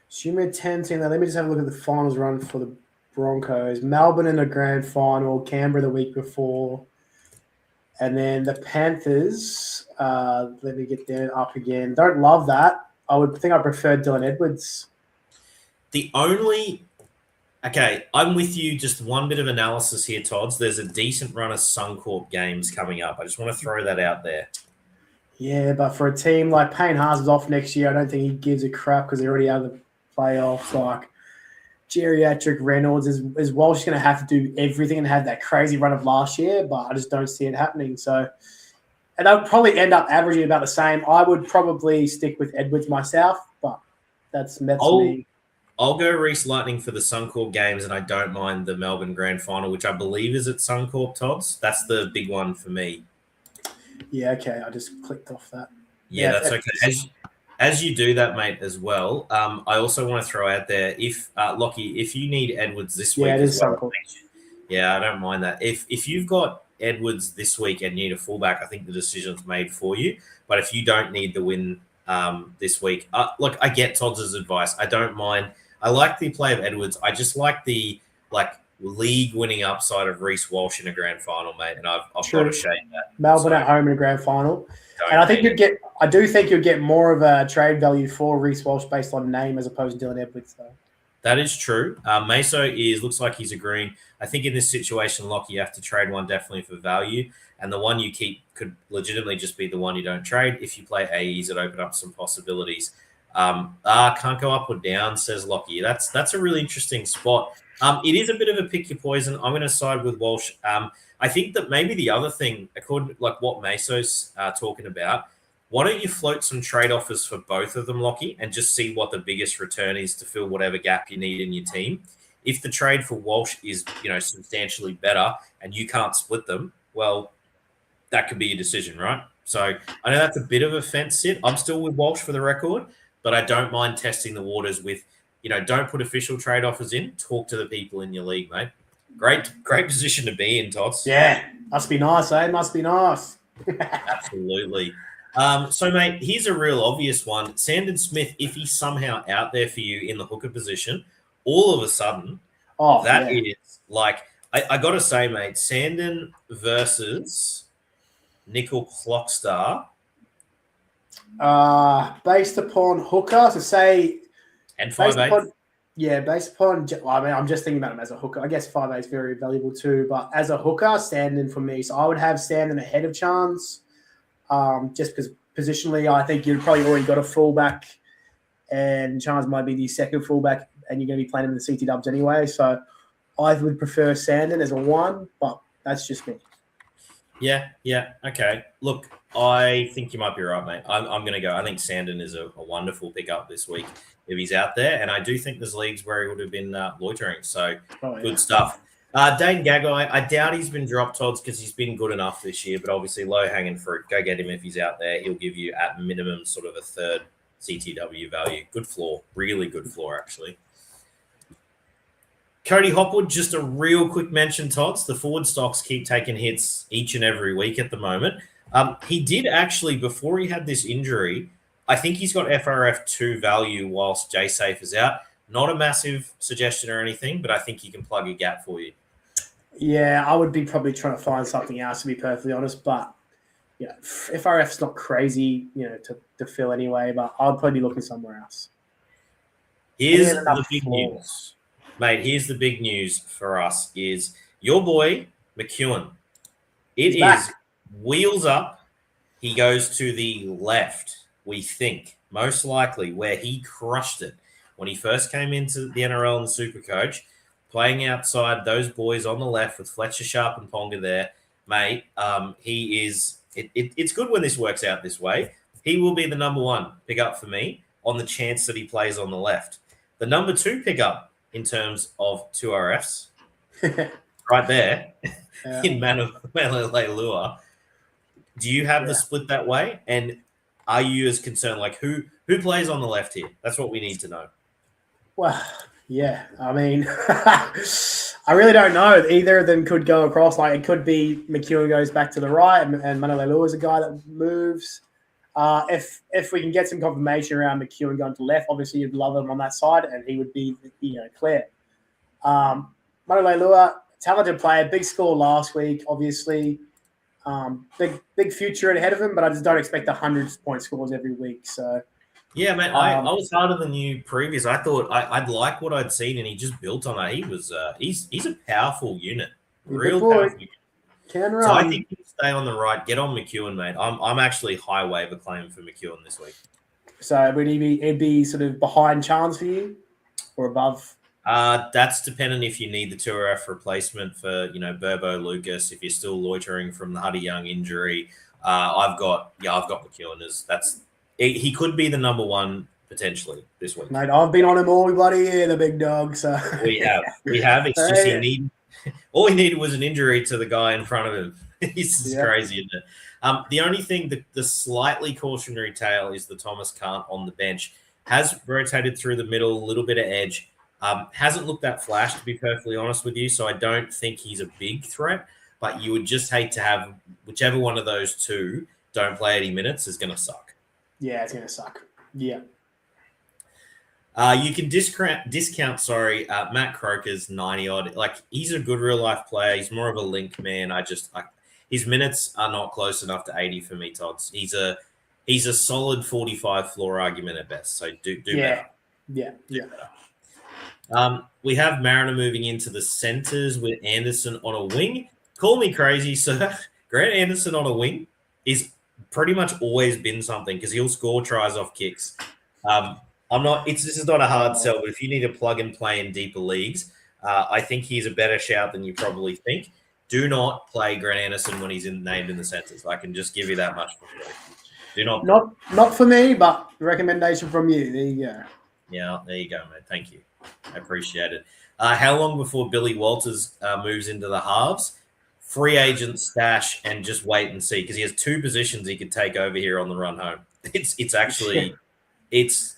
Assuming a 10-team. Let me just have a look at the finals run for the Broncos. Melbourne in the grand final, Canberra the week before. And then the Panthers, let me get them up again. Don't love that. I would think I prefer Dylan Edwards. Okay, I'm with you. Just one bit of analysis here, Tods. There's a decent run of Suncorp games coming up. I just want to throw that out there. Yeah, but for a team like Payne Haas is off next year, I don't think he gives a crap because they're already out of the playoffs. Like geriatric Reynolds is Walsh going to have to do everything and have that crazy run of last year, but I just don't see it happening. So, and they'll probably end up averaging about the same. I would probably stick with Edwards myself, but that's me. I'll go Reece Lightning for the Suncorp games, and I don't mind the Melbourne Grand Final, which I believe is at Suncorp, Tods. That's the big one for me. Yeah, okay. I just clicked off that. Yeah, that's okay. As you do that, mate, as well, I also want to throw out there, if Lockie, if you need Edwards this week, it is Suncorp. Yeah, I don't mind that. If you've got Edwards this week and need a fullback, I think the decision's made for you. But if you don't need the win this week, look, I get Todd's advice. I don't mind. I like the play of Edwards. I just like the league-winning upside of Reece Walsh in a grand final, mate. And I've got to shade that. Melbourne at home in a grand final, and I think I do think you'd get more of a trade value for Reece Walsh based on name as opposed to Dylan Edwards, though. That is true. Meso looks like he's agreeing. I think in this situation, Lockie, you have to trade one definitely for value, and the one you keep could legitimately just be the one you don't trade. If you play AEs, it open up some possibilities. Can't go up or down, says Lockie. That's a really interesting spot. It is a bit of a pick your poison. I'm going to side with Walsh. I think that maybe the other thing, according to like what Meso's talking about, why don't you float some trade offers for both of them, Lockie, and just see what the biggest return is to fill whatever gap you need in your team. If the trade for Walsh is, substantially better and you can't split them, well, that could be your decision, right? So I know that's a bit of a fence sit. I'm still with Walsh for the record, but I don't mind testing the waters with, don't put official trade offers in. Talk to the people in your league, mate. Great position to be in, Tots. Yeah, must be nice, eh? Must be nice. Absolutely. So, mate, here's a real obvious one. Sandon Smith, if he's somehow out there for you in the hooker position, all of a sudden, is like, I got to say, mate, Sandon versus Nickel Clockstar. Based upon hooker, so say... And 5'8". Based upon... I'm just thinking about him as a hooker. I guess 5'8" is very valuable too, but as a hooker, Sandon for me. So I would have Sandon ahead of Chance. Just because positionally, I think you've probably already got a fullback, and Chance might be the second fullback, and you're going to be playing him in the CT dubs anyway. So I would prefer Sandon as a 1, but that's just me. Yeah, okay. Look, I think you might be right, mate. I'm going to go. I think Sandon is a wonderful pickup this week if he's out there, and I do think there's leagues where he would have been loitering. So good stuff. Dane Gagai, I doubt he's been dropped, Tods, because he's been good enough this year, but obviously low-hanging fruit. Go get him if he's out there. He'll give you, at minimum, sort of a third CTW value. Good floor. Really good floor, actually. Cody Hopwood, just a real quick mention, Tots. The forward stocks keep taking hits each and every week at the moment. He did actually, before he had this injury, I think he's got FRF2 value whilst J-Safe is out. Not a massive suggestion or anything, but I think he can plug a gap for you. Yeah, I would be probably trying to find something else, to be perfectly honest. But FRF's not crazy, to fill anyway. But I'll probably be looking somewhere else. Here's the big news, mate. Here's the big news for us: is your boy McEwen. It is wheels up. He goes to the left. We think most likely where he crushed it when he first came into the NRL and SuperCoach. Playing outside those boys on the left with Fletcher, Sharp, and Ponga there, mate. He is. It's good when this works out this way. He will be the number 1 pickup for me on the chance that he plays on the left. The number 2 pickup in terms of 2RFs, right there in Manalei Lua. Do you have the split that way? And are you as concerned? Like who plays on the left here? That's what we need to know. Well, yeah. I mean, I really don't know. Either of them could go across. Like it could be McEwen goes back to the right, and Manolelu is a guy that moves. If we can get some confirmation around McEwen going to the left, obviously you'd love him on that side, and he would be clear. Manolelu, talented player, big score last week, obviously. Big future ahead of him, but I just don't expect 100-point scores every week. So. Yeah, man, I was harder than you previous. I thought I'd like what I'd seen, and he just built on it. He was he's a powerful unit, real powerful unit. Can run. So I think he'll stay on the right. Get on McEwen, mate. I'm actually high waiver claim for McEwen this week. So would he be sort of behind Chance for you, or above? That's dependent if you need the 2RF replacement for Burbo Lucas. If you're still loitering from the Huddy Young injury, I've got McEwen as that's. He could be the number one potentially this week. Mate, I've been on him all bloody year, the big dog. So we have. It's just all he needed was an injury to the guy in front of him. It's crazy, isn't it? The only thing, the slightly cautionary tale is the Thomas Kant on the bench has rotated through the middle, a little bit of edge. Hasn't looked that flash, to be perfectly honest with you. So I don't think he's a big threat. But you would just hate to have whichever one of those two don't play 80 minutes is going to suck. Yeah, it's going to suck. Yeah. You can discount Matt Croker's 90-odd. Like, he's a good real-life player. He's more of a link man. His minutes are not close enough to 80 for me, Tots. He's a solid 45 floor argument at best. So do better. Yeah. Better. We have Mariner moving into the centers with Anderson on a wing. Call me crazy, sir. Grant Anderson on a wing is pretty much always been something because he'll score tries off kicks. This is not a hard sell, but if you need a plug and play in deeper leagues, I think he's a better shout than you probably think. Do not play Grant Anderson when he's named in the centers. I can just give you that much for free. Do not for me, but recommendation from you. There you go. Yeah, there you go, mate. Thank you. I appreciate it. How long before Billy Walters moves into the halves? Free agent stash and just wait and see because he has two positions he could take over here on the run home. It's actually it's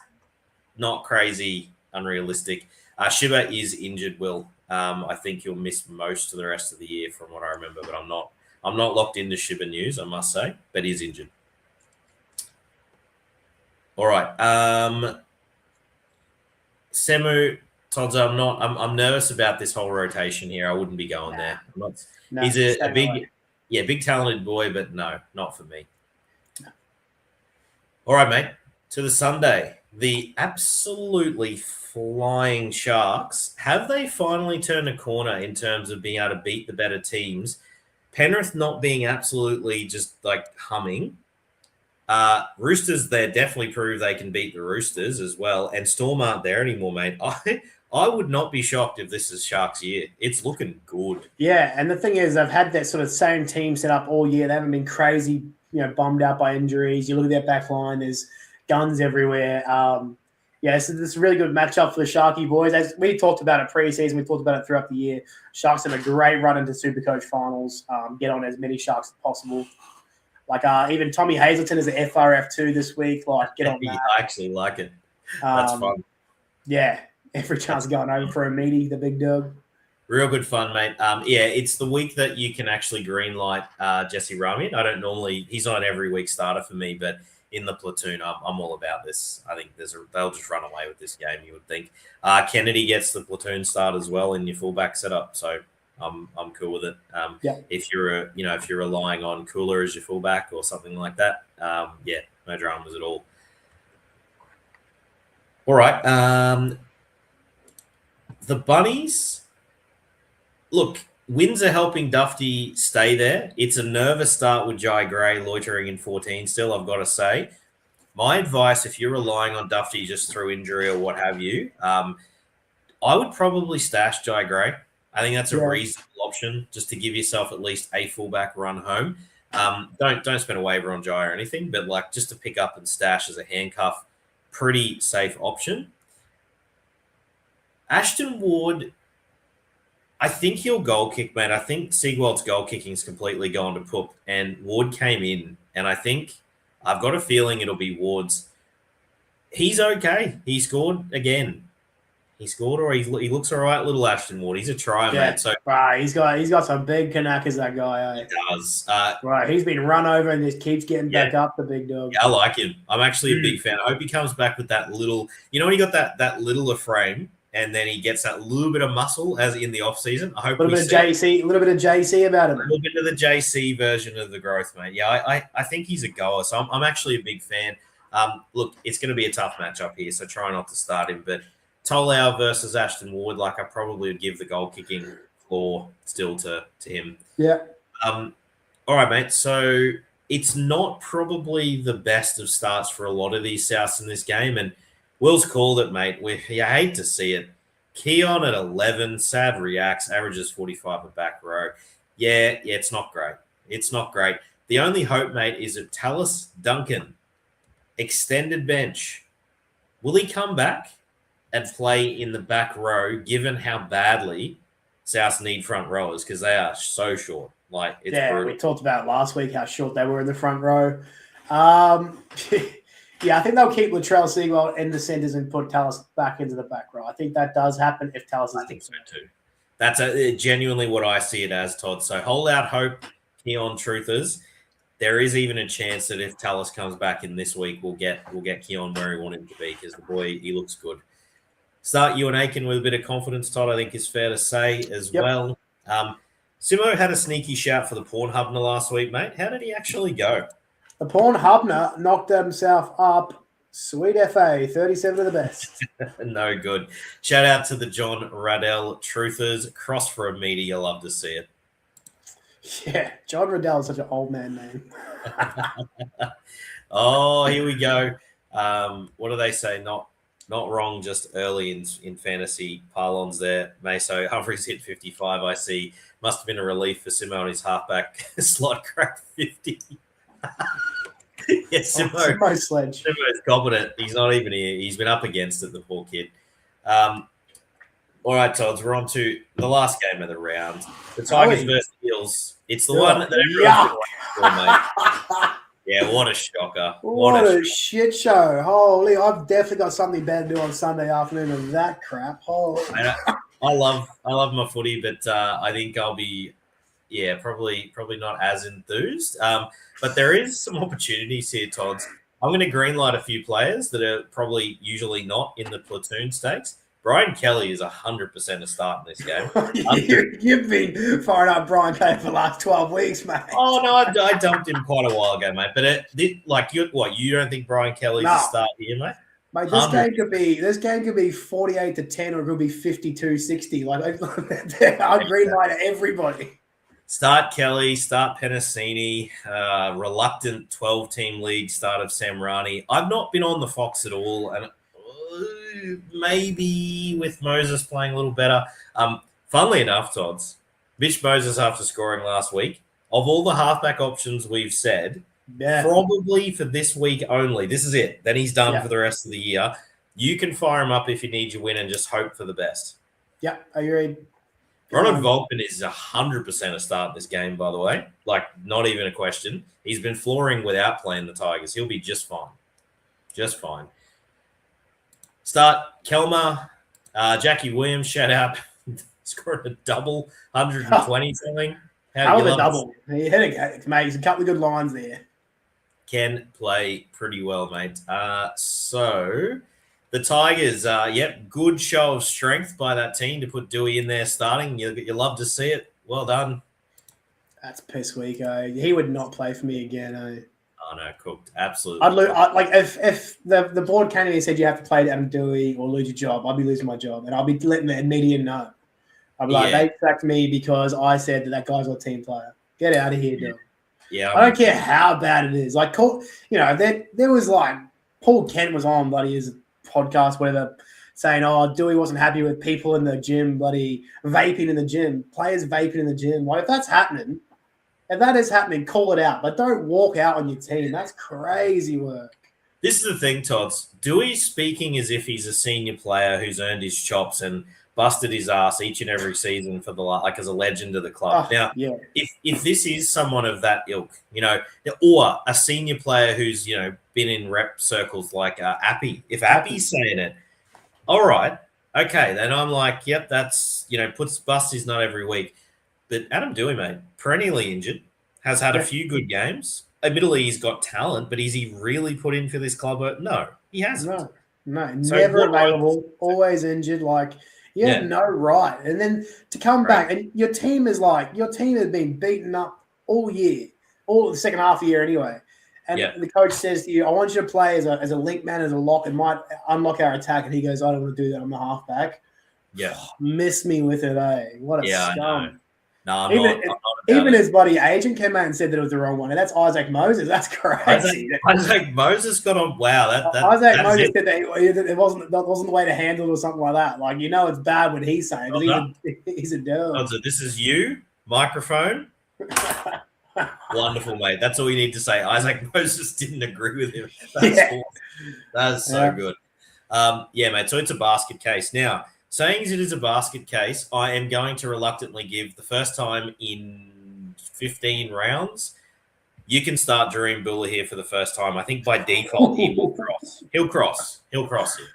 not crazy unrealistic. Shiba is injured, Will. I think he'll miss most of the rest of the year from what I remember, but I'm not locked into Shiba news, I must say, but he's injured. All right. Semu, Todd, I'm nervous about this whole rotation here. I wouldn't be going there. He's a big talented boy, but no, not for me. No. All right, mate. To the Sunday, the absolutely flying Sharks. Have they finally turned a corner in terms of being able to beat the better teams? Penrith not being absolutely just like humming. Roosters, they definitely prove they can beat the Roosters as well. And Storm aren't there anymore, mate. I would not be shocked if this is Sharks' year. It's looking good. Yeah, and the thing is, they've had that sort of same team set up all year. They haven't been crazy, bummed out by injuries. You look at their back line, there's guns everywhere. So this is a really good matchup for the Sharky boys. As we talked about it pre-season, we talked about it throughout the year. Sharks have a great run into SuperCoach finals. Get on as many Sharks as possible. Like even Tommy Hazleton is an FRF2 this week. Like, get on that. I actually like it. That's fun. Yeah, every chance going over for a meaty, the big dog. Real good fun, mate. It's the week that you can actually greenlight Jesse Ramian. I don't normally – he's not an every week starter for me, but in the platoon, I'm all about this. I think they'll just run away with this game, you would think. Kennedy gets the platoon start as well in your fullback setup, so I'm cool with it. If you're relying on Cooler as your fullback or something like that, no dramas at all. All right. The Bunnies – look, wins are helping Dufty stay there. It's a nervous start with Jai Gray loitering in 14 still, I've got to say. My advice, if you're relying on Dufty just through injury or what have you, I would probably stash Jai Gray. I think that's a reasonable option just to give yourself at least a fullback run home. Don't spend a waiver on Jai or anything, but like just to pick up and stash as a handcuff, pretty safe option. Ashton Ward, I think he'll goal kick, mate. I think Siegwald's goal kicking is completely gone to poop, and Ward came in, and I think I've got a feeling it'll be Ward's. He's okay. He scored again. He scored, or he looks all right, little Ashton Ward. He's a try, mate. So right, he's got some big knackers, that guy. he does. Right, he's been run over and just keeps getting back up, the big dog. Yeah, I like him. I'm actually a big fan. I hope he comes back with that little, when he got that littler frame and then he gets that little bit of muscle as in the off season. I hope a little bit of JC about him. A little bit of the JC version of the growth, mate. Yeah, I think he's a goer. So I'm actually a big fan. Look, it's going to be a tough matchup here, so try not to start him. But Tolau versus Ashton Ward, I probably would give the goal kicking floor still to him. Yeah. All right, mate. So it's not probably the best of starts for a lot of these Souths in this game. And Will's called it, mate. You hate to see it. Keon at 11, sad reacts, averages 45 at back row. Yeah, it's not great. It's not great. The only hope, mate, is that Tallis Duncan, extended bench. Will he come back and play in the back row, given how badly Souths need front rowers? Because they are so short. It's brutal. We talked about last week how short they were in the front row. Yeah, I think they'll keep Latrell Seagull in the centres and put Tallis back into the back row. I think that does happen if Tallis is. I think so too. That's genuinely what I see it as, Todd. So hold out hope, Keon Truthers. There is even a chance that if Tallis comes back in this week, we'll get Keon where we want him to be, because the boy, he looks good. Start Ewan Aiken with a bit of confidence, Todd, I think is fair to say as well. Simo had a sneaky shout for the Pornhubner last week, mate. How did he actually go? The Pornhubner knocked himself up. Sweet FA, 37 of the best. No good. Shout out to the John Raddell Truthers. Cross for a meter. You'll love to see it. Yeah, John Raddell is such an old man name. Oh, here we go. What do they say? Not wrong, just early in fantasy parlance there. Meso Humphries hit 55, I see. Must have been a relief for Simo on his halfback slot cracked 50. Yes, Simo sledge. Simo's competent. He's not even here. He's been up against it, the poor kid. All right, Todd, we're on to the last game of the round. The Tigers versus the Eels. It's the one that everyone's been waiting for, mate. Yeah, what a shocker. What a shit show. Holy, I've definitely got something better to do on Sunday afternoon than that crap. Holy. I love my footy, but I think I'll be, probably not as enthused. But there is some opportunities here, Todd. I'm going to greenlight a few players that are probably usually not in the platoon stakes. Brian Kelly is 100% a start in this game. You've been firing up Brian Kelly for the last 12 weeks, mate. Oh, no, I dumped him quite a while ago, mate. But you don't think Brian Kelly's a start here, mate? Mate, this game could be 48-10, or it could be 52-60. I'll greenlight everybody. Start Kelly, start Penasini, reluctant 12-team league start of Sam Rani. I've not been on the Fox at all, and maybe with Moses playing a little better. Funnily enough, Todds, Mitch Moses, after scoring last week, of all the halfback options we've said, probably for this week only, this is it. Then he's done for the rest of the year. You can fire him up if you need your win and just hope for the best. Yeah, I agree. Ronald Volkman is 100% a start in this game, by the way. Not even a question. He's been flooring without playing the Tigers. He'll be just fine. Just fine. Start Kelma, Jackie Williams, shout out. Scored a double, 120 something. How was a double? He hit it, mate. There's a couple of good lines there. Can play pretty well, mate. So the Tigers, good show of strength by that team to put Dewey in there starting. You love to see it. Well done. That's piss week. He would not play for me again. Oh no, cooked. Absolutely. If the board came in and said you have to play Adam Dewey or lose your job, I'd be losing my job, and I'll be letting the media know. I'd be they sacked me because I said that guy's not a team player. Get out of here, dude. Yeah, I don't care how bad it is. There was Paul Kent was on his podcast, whatever, saying, Dewey wasn't happy with people in the gym, vaping in the gym, players vaping in the gym. If that's happening, if that is happening, call it out. But don't walk out on your team. That's crazy work. This is the thing, Tots. Dewey's speaking as if he's a senior player who's earned his chops and busted his ass each and every season for as a legend of the club. Now, if this is someone of that ilk, or a senior player who's been in rep circles like Appy, if Appy's saying it, all right, okay, then I'm like, yep, that's busts his nut every week. But Adam Dewey, mate, perennially injured, has had a few good games. Admittedly, he's got talent, but is he really put in for this club? No, he hasn't. No, so never available, always injured. Like, no right. And then to come back, and your team has been beaten up all year, all the second half of the year anyway. And the coach says to you, I want you to play as a link man, as a lock. It might unlock our attack. And he goes, I don't want to do that. I'm the halfback. Yeah. Miss me with it, eh? What a scum. No, I'm not even his buddy agent came out and said that it was the wrong one. And that's Isaac Moses. That's crazy. Isaac Moses got on. Wow. Isaac Moses said that it wasn't the way to handle it or something like that. Like, it's bad what he's saying. He's a dog. So this is you, microphone. Wonderful, mate. That's all you need to say. Isaac Moses didn't agree with him. That's awesome. That is so good. Mate. So it's a basket case. Now, saying it is a basket case, I am going to reluctantly give the first time in 15 rounds. You can start Dream Buller here for the first time. I think by default he will cross. He'll cross you.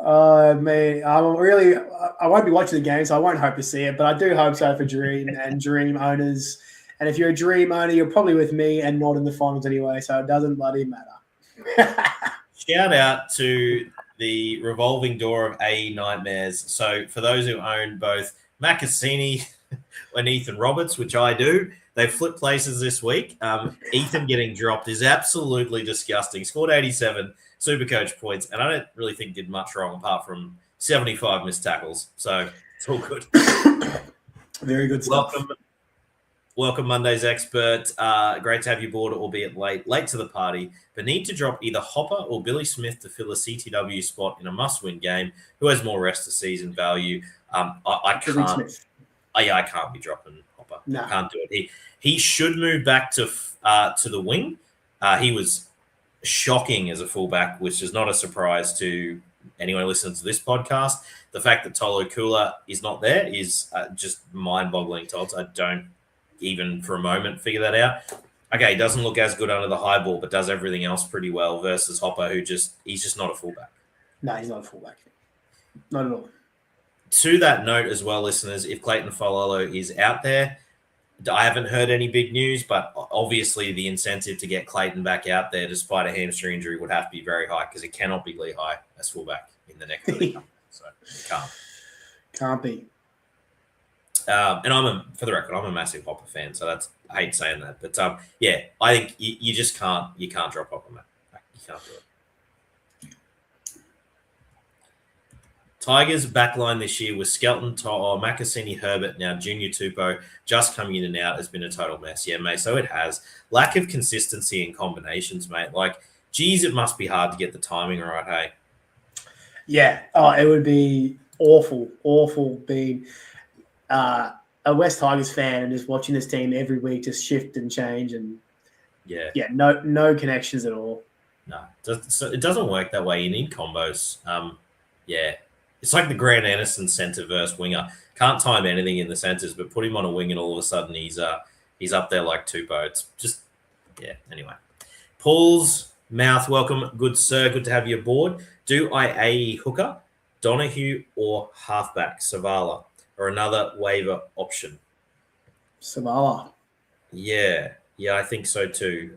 Man, I won't be watching the game, so I won't hope to see it, but I do hope so for Dream and Dream owners. And if you're a Dream owner, you're probably with me and not in the finals anyway, so it doesn't bloody matter. Shout out to the revolving door of AE Nightmares. So for those who own both Macassini and Ethan Roberts, which I do, they've flipped places this week. Ethan getting dropped is absolutely disgusting. Scored 87 SuperCoach points, and I don't really think did much wrong apart from 75 missed tackles. So it's all good. Very good stuff. Welcome, Monday's expert. Great to have you aboard, albeit late to the party, but need to drop either Hopper or Billy Smith to fill a CTW spot in a must-win game. Who has more rest of season value? I can't. I can't be dropping Hopper. No. I can't do it. He should move back to the wing. He was shocking as a fullback, which is not a surprise to anyone listening to this podcast. The fact that Tolo Kula is not there is just mind-boggling, Todd. I don't even for a moment figure that out. Okay, he doesn't look as good under the high ball, but does everything else pretty well versus Hopper, he's just not a fullback. No, he's not a fullback. Not at all. To that note as well, listeners, if Clayton Falolo is out there, I haven't heard any big news, but obviously the incentive to get Clayton back out there despite a hamstring injury would have to be very high because it cannot be Lehigh as fullback in the next league. So it can't. Can't be. And for the record, I'm a massive Hopper fan, so I hate saying that. But I think you just can't drop Hopper, man. You can't do it. Tigers backline this year with Skelton, Macassini, Herbert, now Junior Tupou, just coming in and out has been a total mess. Yeah, mate, so it has. Lack of consistency in combinations, mate. Like, geez, it must be hard to get the timing right, hey? Yeah. Oh, it would be awful being a West Tigers fan and just watching this team every week just shift and change and no connections at all. No, it doesn't work that way. You need combos. It's like the Grant Anderson centre versus winger. Can't time anything in the centres, but put him on a wing and all of a sudden he's up there like Tupou. It's just Anyway, Paul's mouth. Welcome, good sir. Good to have you aboard. Do I AE hooker, Donahue, or halfback Savala? Or another waiver option? Savala. Yeah, I think so too.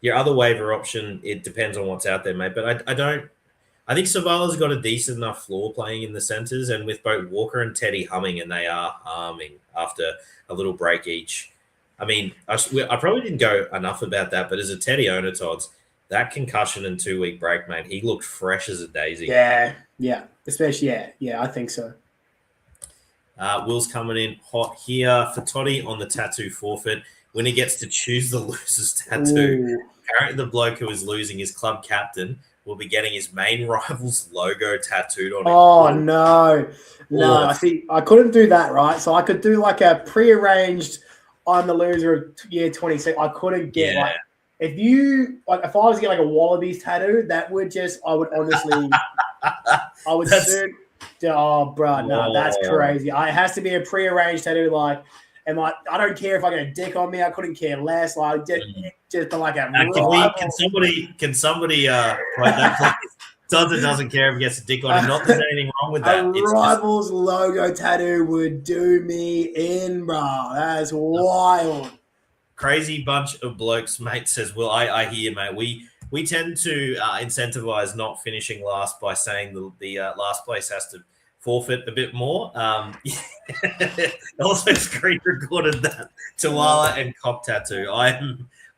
Your other waiver option, it depends on what's out there, mate. But I think Savala's got a decent enough floor playing in the centres, and with both Walker and Teddy humming, and they are humming after a little break each. I mean, I probably didn't go enough about that, but as a Teddy owner, Todd's, that concussion and 2-week break, mate, he looked fresh as a daisy. Yeah. Especially, I think so. Will's coming in hot here for Toddy on the tattoo forfeit. When he gets to choose the loser's tattoo, apparently the bloke who is losing, his club captain, will be getting his main rival's logo tattooed on him. Oh, no. See, I couldn't do that, right? So I could do like a prearranged, I'm the loser of year 26. I couldn't get if I was to get like a Wallabies tattoo, that would I would honestly, Oh, bro, no, that's Oh. crazy. It has to be a prearranged tattoo. Like, I don't care if I get a dick on me. I couldn't care less. Like, just like a Can somebody quote that, please? Todd doesn't care if he gets a dick on him. Not that there's anything wrong with that. A Rivals logo tattoo would do me in, bro. That's wild. Crazy bunch of blokes, mate. Says, well, I hear, mate. We tend to incentivize not finishing last by saying the last place has to forfeit a bit more. Also screen recorded that Tawala and Cock Tattoo.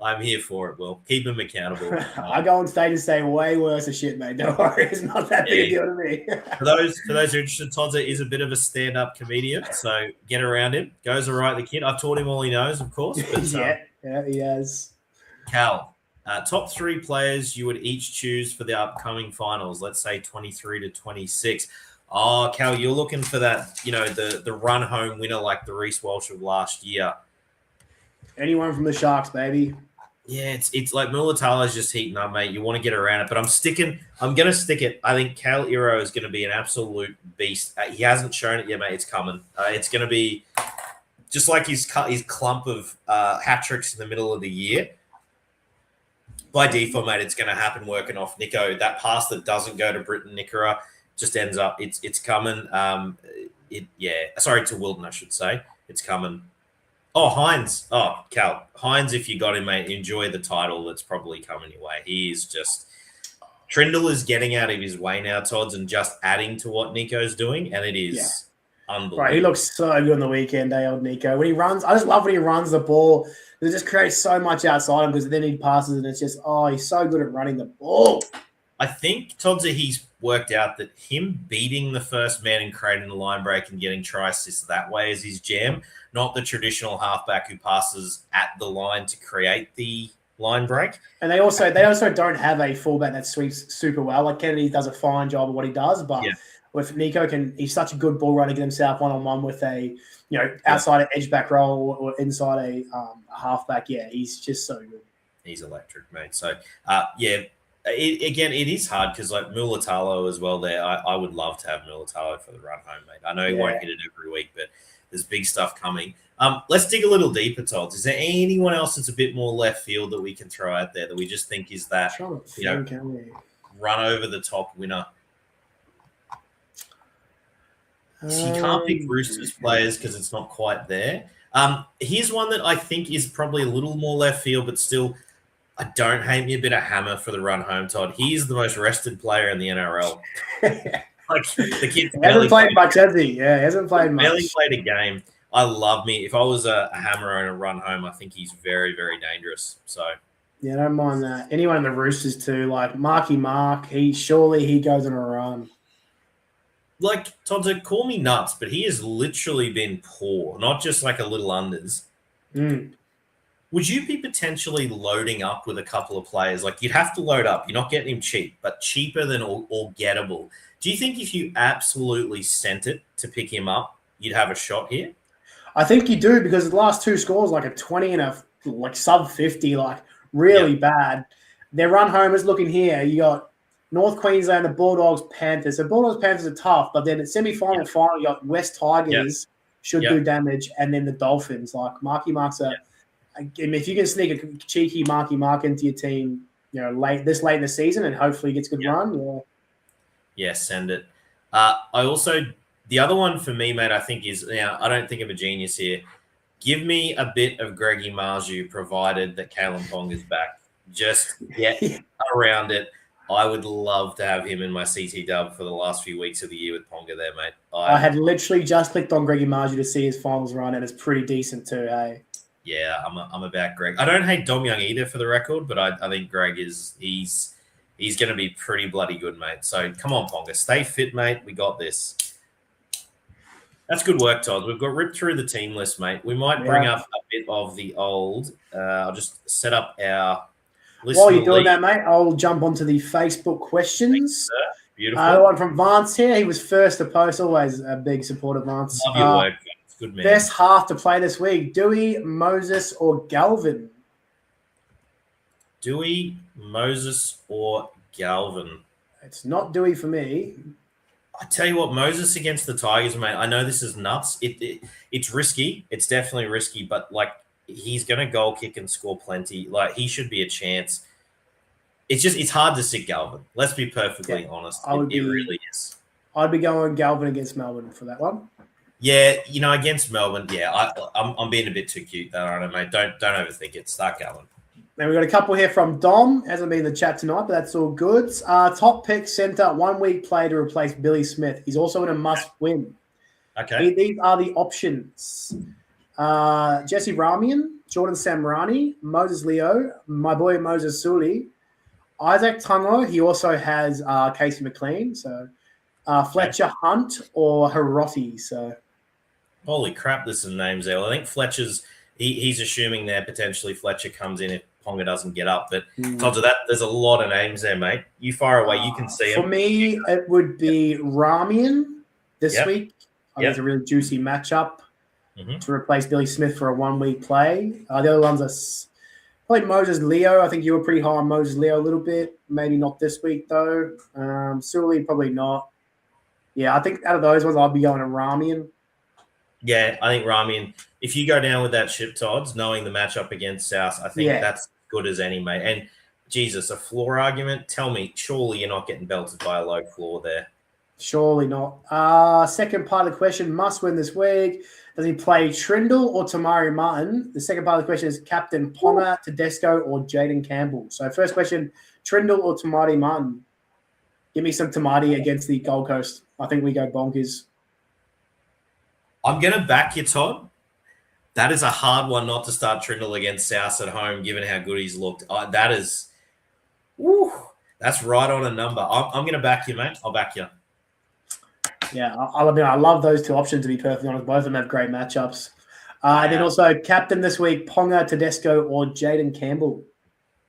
I'm here for it, Will. Keep them accountable. I go on stage and say way worse of shit, mate. Don't worry. It's not that big a deal to me. For those who are interested, Todza is a bit of a stand-up comedian, so get around him. Goes all right, the kid. I've taught him all he knows, of course. But, yeah, he has. Cal, top 3 players you would each choose for the upcoming finals, let's say 23 to 26. Oh, Cal, you're looking for that, the run-home winner like the Reece Walsh of last year. Anyone from the Sharks, baby. Yeah, it's like Mulatalo's just heating up, mate. You want to get around it, but I'm going to stick it. I think Cal Iro is going to be an absolute beast. He hasn't shown it yet, mate. It's coming. It's going to be just like his clump of hat tricks in the middle of the year. By default, mate, it's going to happen working off Nico. That pass that doesn't go to Britton Nickera just ends up, it's coming. Sorry, to Wilton, I should say. It's coming. Oh, Hines. Oh, Cal. Hines, if you got him, mate, enjoy the title that's probably coming your way. He is just... Trindle is getting out of his way now, Todds, and just adding to what Nico's doing, and it is unbelievable. Right, he looks so good on the weekend, old Nico. When he runs, I just love when he runs the ball. It just creates so much outside him because then he passes and it's just, he's so good at running the ball. I think, Todds, he's worked out that him beating the first man and creating the line break and getting try assists that way is his jam, not the traditional halfback who passes at the line to create the line break. And they also don't have a fullback that sweeps super well. Like Kennedy does a fine job of what he does, but with Nico, he's such a good ball runner, get himself one-on-one with a outside an edge back roll or inside a halfback. Yeah, he's just so good. He's electric, mate. So it is hard because like Mulatalo as well there. I would love to have Mulatalo for the run home, mate. I know he won't hit it every week, but there's big stuff coming. Let's dig a little deeper, Todd. Is there anyone else that's a bit more left field that we can throw out there that we just think is that run over the top winner? You can't pick Roosters players because it's not quite there. Here's one that I think is probably a little more left field, but still, I don't hate me a bit of hammer for the run home, Todd. He's the most rested player in the NRL. Like the kid hasn't played much, has he? Yeah, he hasn't played much. Barely played a game. I love me. If I was a hammer and a run home, I think he's very, very dangerous. So yeah, I don't mind that. Anyone in the Roosters too, like Marky Mark. He goes on a run. Like Todd, call me nuts, but he has literally been poor, not just like a little unders. Would you be potentially loading up with a couple of players? Like you'd have to load up. You're not getting him cheap, but cheaper than all gettable. Do you think if you absolutely sent it to pick him up, you'd have a shot here? I think you do because the last 2 scores like a 20 and a sub 50, like really bad. Their run home is looking here. You got North Queensland, the Bulldogs, Panthers. The Bulldogs, Panthers are tough, but then at semi-final, final, you got West Tigers should do damage, and then the Dolphins. Like Marky Mark's if you can sneak a cheeky Marky Mark into your team, late in the season, and hopefully he gets a good run. Yeah, send it. The other one for me, mate, I think is, I don't think I'm a genius here. Give me a bit of Greggy Marju, provided that Kalen Pong is back. Just get around it. I would love to have him in my CT dub for the last few weeks of the year with Ponga there, mate. I had literally just clicked on Greggy Marju to see his finals run, and it's pretty decent too, hey? Yeah, I'm about Greg. I don't hate Dom Young either for the record, but I think Greg he's going to be pretty bloody good, mate. So come on, Ponga. Stay fit, mate. We got this. That's good work, Todd. We've got ripped through the team list, mate. We might bring up a bit of the old. I'll just set up our list. While you're doing that, mate, I'll jump onto the Facebook questions. Thanks, beautiful. One from Vance here. He was first to post. Always a big supporter, Vance. Love your work. Good man. Best half to play this week: Dewey, Moses, or Galvin? Dewey, Moses, or Galvin? It's not Dewey for me. I tell you what, Moses against the Tigers, mate. I know this is nuts. It's risky. It's definitely risky, but like he's going to goal kick and score plenty. Like he should be a chance. It's hard to sit Galvin. Let's be perfectly honest. It really is. I'd be going Galvin against Melbourne for that one. Yeah, against Melbourne. Yeah, I'm being a bit too cute there, aren't I, mate? Don't overthink it. Start Galvin. Then we've got a couple here from Dom. Hasn't been in the chat tonight, but that's all good. Top pick centre, 1 week play to replace Billy Smith. He's also in a must win. Okay. These are the options. Jesse Ramian, Jordan Samrani, Moses Leo, my boy Moses Suli, Isaac Tungo. He also has Casey McLean. So Fletcher Hunt or Hiroti. So holy crap, there's some names there. Well, I think Fletcher's he's assuming there potentially Fletcher comes in if Ponga doesn't get up. But odds of that, there's a lot of names there, mate. You fire away, you can see them. For me, it would be Ramian this week. I think it's a really juicy matchup to replace Billy Smith for a 1 week play. The other ones are probably Moses Leo. I think you were pretty high on Moses Leo a little bit. Maybe not this week, though. Sully, probably not. Yeah, I think out of those ones, I'd be going to Ramian. Yeah, I think Ramian, if you go down with that ship, Tods, knowing the matchup against South, I think that's good as any, mate. And, Jesus, a floor argument? Tell me, surely you're not getting belted by a low floor there. Surely not. Second part of the question, must win this week. Does he play Trindle or Tamari Martin? The second part of the question is Captain Ponga, Tedesco, or Jaden Campbell. So first question, Trindle or Tamari Martin? Give me some Tamati against the Gold Coast. I think we go bonkers. I'm going to back you, Todd. That is a hard one not to start Trindle against South at home, given how good he's looked. That's right on a number. I'm going to back you, mate. I'll back you. Yeah, I'll admit I love those two options, to be perfectly honest. Both of them have great matchups. And then also captain this week, Ponga, Tedesco, or Jaden Campbell.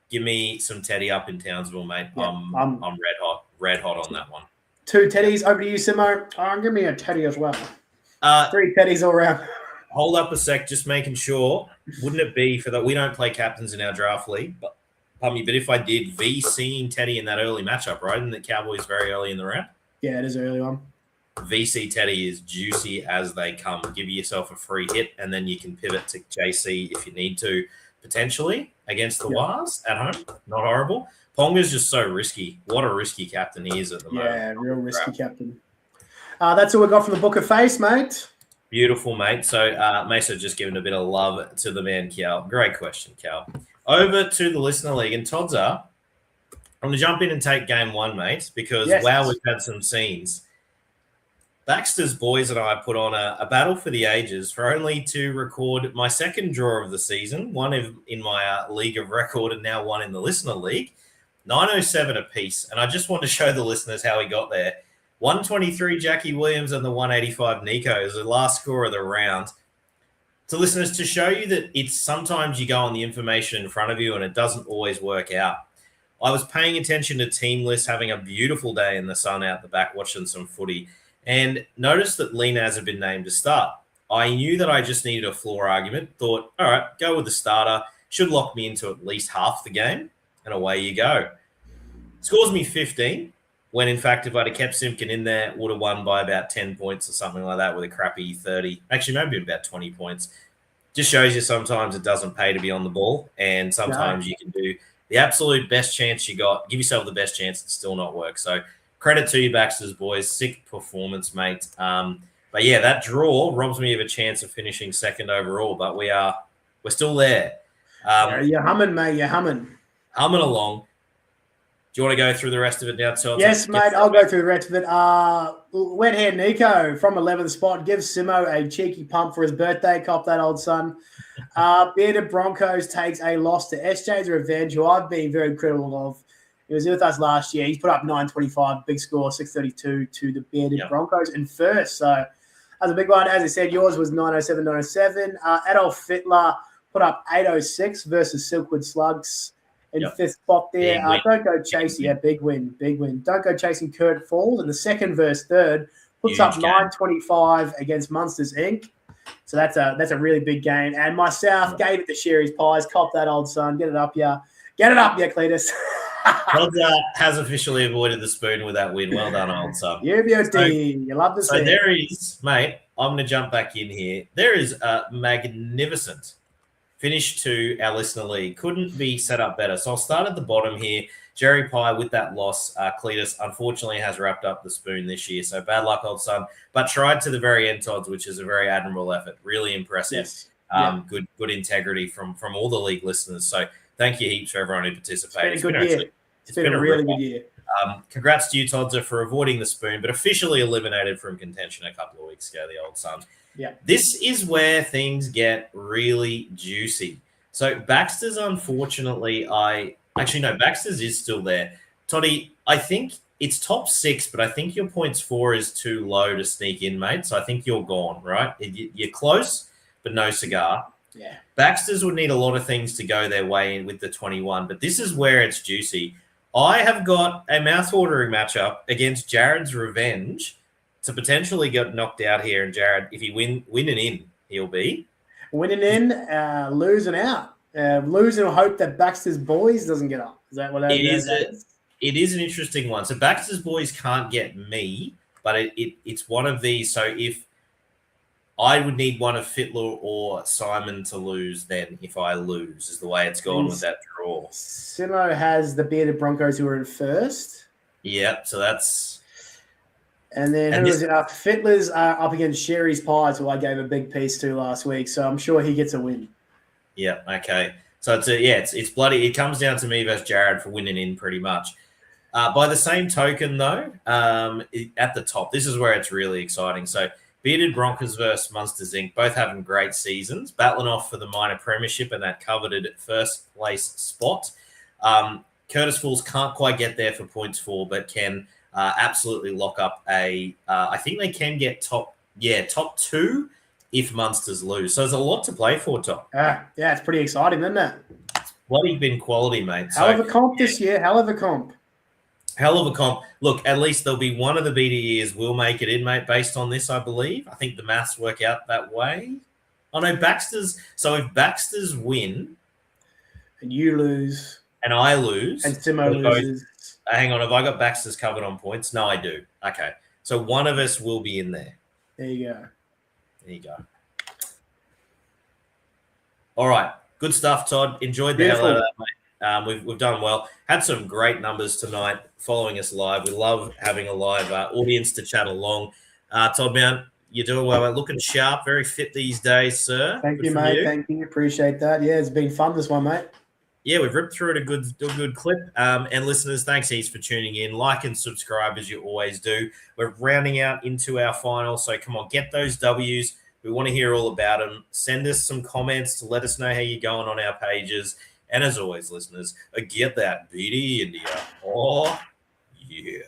Give me some Teddy up in Townsville, mate. Yeah, I'm red hot on that one. 2 Teddies. Over to you, Simo. Give me a Teddy as well. 3 Teddies all around. Hold up a sec, just making sure. Wouldn't it be for that? We don't play captains in our draft league, but if I did, VCing Teddy in that early matchup, right? And the Cowboys very early in the round. Yeah, it is an early one. VC Teddy is juicy as they come. Give yourself a free hit, and then you can pivot to JC if you need to, potentially, against the Wars at home. Not horrible. Ponga's just so risky. What a risky captain he is at the moment. Yeah, real risky captain. That's all we got from the Book of Face, mate. Beautiful, mate. So, Mesa just giving a bit of love to the man, Cal. Great question, Cal. Over to the Listener League. And Todza, I'm going to jump in and take game 1, mate, because, wow, we've had some scenes. Baxter's boys and I put on a battle for the ages for only to record my second draw of the season, one in my League of Record and now one in the Listener League, 907 apiece. And I just want to show the listeners how we got there. 123 Jackie Williams and the 185 Nico is the last score of the round. To listeners, to show you that it's sometimes you go on the information in front of you and it doesn't always work out. I was paying attention to team lists, having a beautiful day in the sun out the back, watching some footy, and noticed that Lee Naz had been named to start. I knew that I just needed a floor argument. Thought, all right, go with the starter. Should lock me into at least half the game, and away you go. Scores me 15, when in fact, if I'd have kept Simpkin in there, would have won by about 10 points or something like that with a crappy 30. Actually, maybe about 20 points. Just shows you sometimes it doesn't pay to be on the ball, and sometimes you can do the absolute best chance you got. Give yourself the best chance and still not work. So credit to you, Baxter's boys. Sick performance, mate. But yeah, that draw robs me of a chance of finishing second overall, but we're still there. You're humming, mate. You're humming. Humming along. Do you want to go through the rest of it now, Todd? Yes, mate. I'll go through the rest of it. Wet hair Nico from 11th spot gives Simo a cheeky pump for his birthday. Cop that, old son. Bearded Broncos takes a loss to SJ's Revenge, who I've been very critical of. He was with us last year. He's put up 925, big score, 632 to the Bearded Broncos in first. So that's a big one. As I said, yours was 907, 907. Adolf Fittler put up 806 versus Silkwood Slugs in fifth spot there. Don't go chasing. Yeah, big win. Don't go chasing Kurt Falls. And the second versus third puts up 925 against Munsters Inc. So that's a really big game. And my South gave it to Sherry's Pies. Cop that, old son. Get it up, yeah. Get it up, yeah, Cletus. Todd has officially avoided the spoon with that win. Well done, old son. You beauty. You love to see So it. there is, mate, I'm going to jump back in here. There is a magnificent finish to our listener league. Couldn't be set up better. So I'll start at the bottom here. Jerry Pye with that loss. Cletus unfortunately has wrapped up the spoon this year. So bad luck, old son. But tried to the very end, Todd, which is a very admirable effort. Really impressive. Yes. Good integrity from all the league listeners. So thank you heaps for everyone who participated. It's been a good year. It's been a really good year. Congrats to you, Todzer, for avoiding the spoon, but officially eliminated from contention a couple of weeks ago, the old son. Yeah. This is where things get really juicy. So Baxter's, unfortunately, Baxter's is still there. Toddy, I think it's top 6, but I think your points 4 is too low to sneak in, mate. So I think you're gone, right? You're close, but no cigar. Yeah. Baxter's would need a lot of things to go their way with the 21, but this is where it's juicy. I have got a mouth-watering matchup against Jared's Revenge to potentially get knocked out here. And Jared, if he winning in, he'll be winning in, losing out. Losing hope that Baxter's Boys doesn't get up. Is that what that is? It is an interesting one. So Baxter's Boys can't get me, but it's one of these. So if I would need one of Fitler or Simon to lose, then if I lose, is the way it's gone with that draw. Simo has the Bearded Broncos who are in first. Yeah, so that's... And then who is it? Fitler's up against Sherry's Pies, who I gave a big piece to last week, so I'm sure he gets a win. Yeah, okay. So it's bloody... It comes down to me versus Jared for winning in pretty much. By the same token, though, at the top, this is where it's really exciting. So Bearded Broncos versus Munster Zinc, both having great seasons, battling off for the minor premiership and that coveted first place spot. Curtis Falls can't quite get there for points 4, but can absolutely lock up I think they can get top 2 if Munsters lose. So there's a lot to play for, Tom. Yeah, it's pretty exciting, isn't it? Bloody been quality, mate. Hell of a comp this year. Hell of a comp. Hell of a comp. Look, at least there'll be one of the BDEs will make it in, mate, based on this, I believe. I think the maths work out that way. Oh, no, Baxter's. So if Baxter's win... And you lose. And I lose. And Simo loses. Hang on, have I got Baxter's covered on points? No, I do. Okay. So one of us will be in there. There you go. There you go. All right. Good stuff, Todd. Enjoyed the hell out of that, mate. We've done well. Had some great numbers tonight following us live. We love having a live audience to chat along. Todd Mount, you're doing well. Looking sharp, very fit these days, sir. Thank you, mate. Thank you. Appreciate that. Yeah, it's been fun, this one, mate. Yeah, we've ripped through it a good clip. And listeners, thanks heaps for tuning in. Like and subscribe as you always do. We're rounding out into our final, so come on, get those W's. We want to hear all about them. Send us some comments to let us know how you're going on our pages. And as always, listeners, get that BD India. Oh, yeah.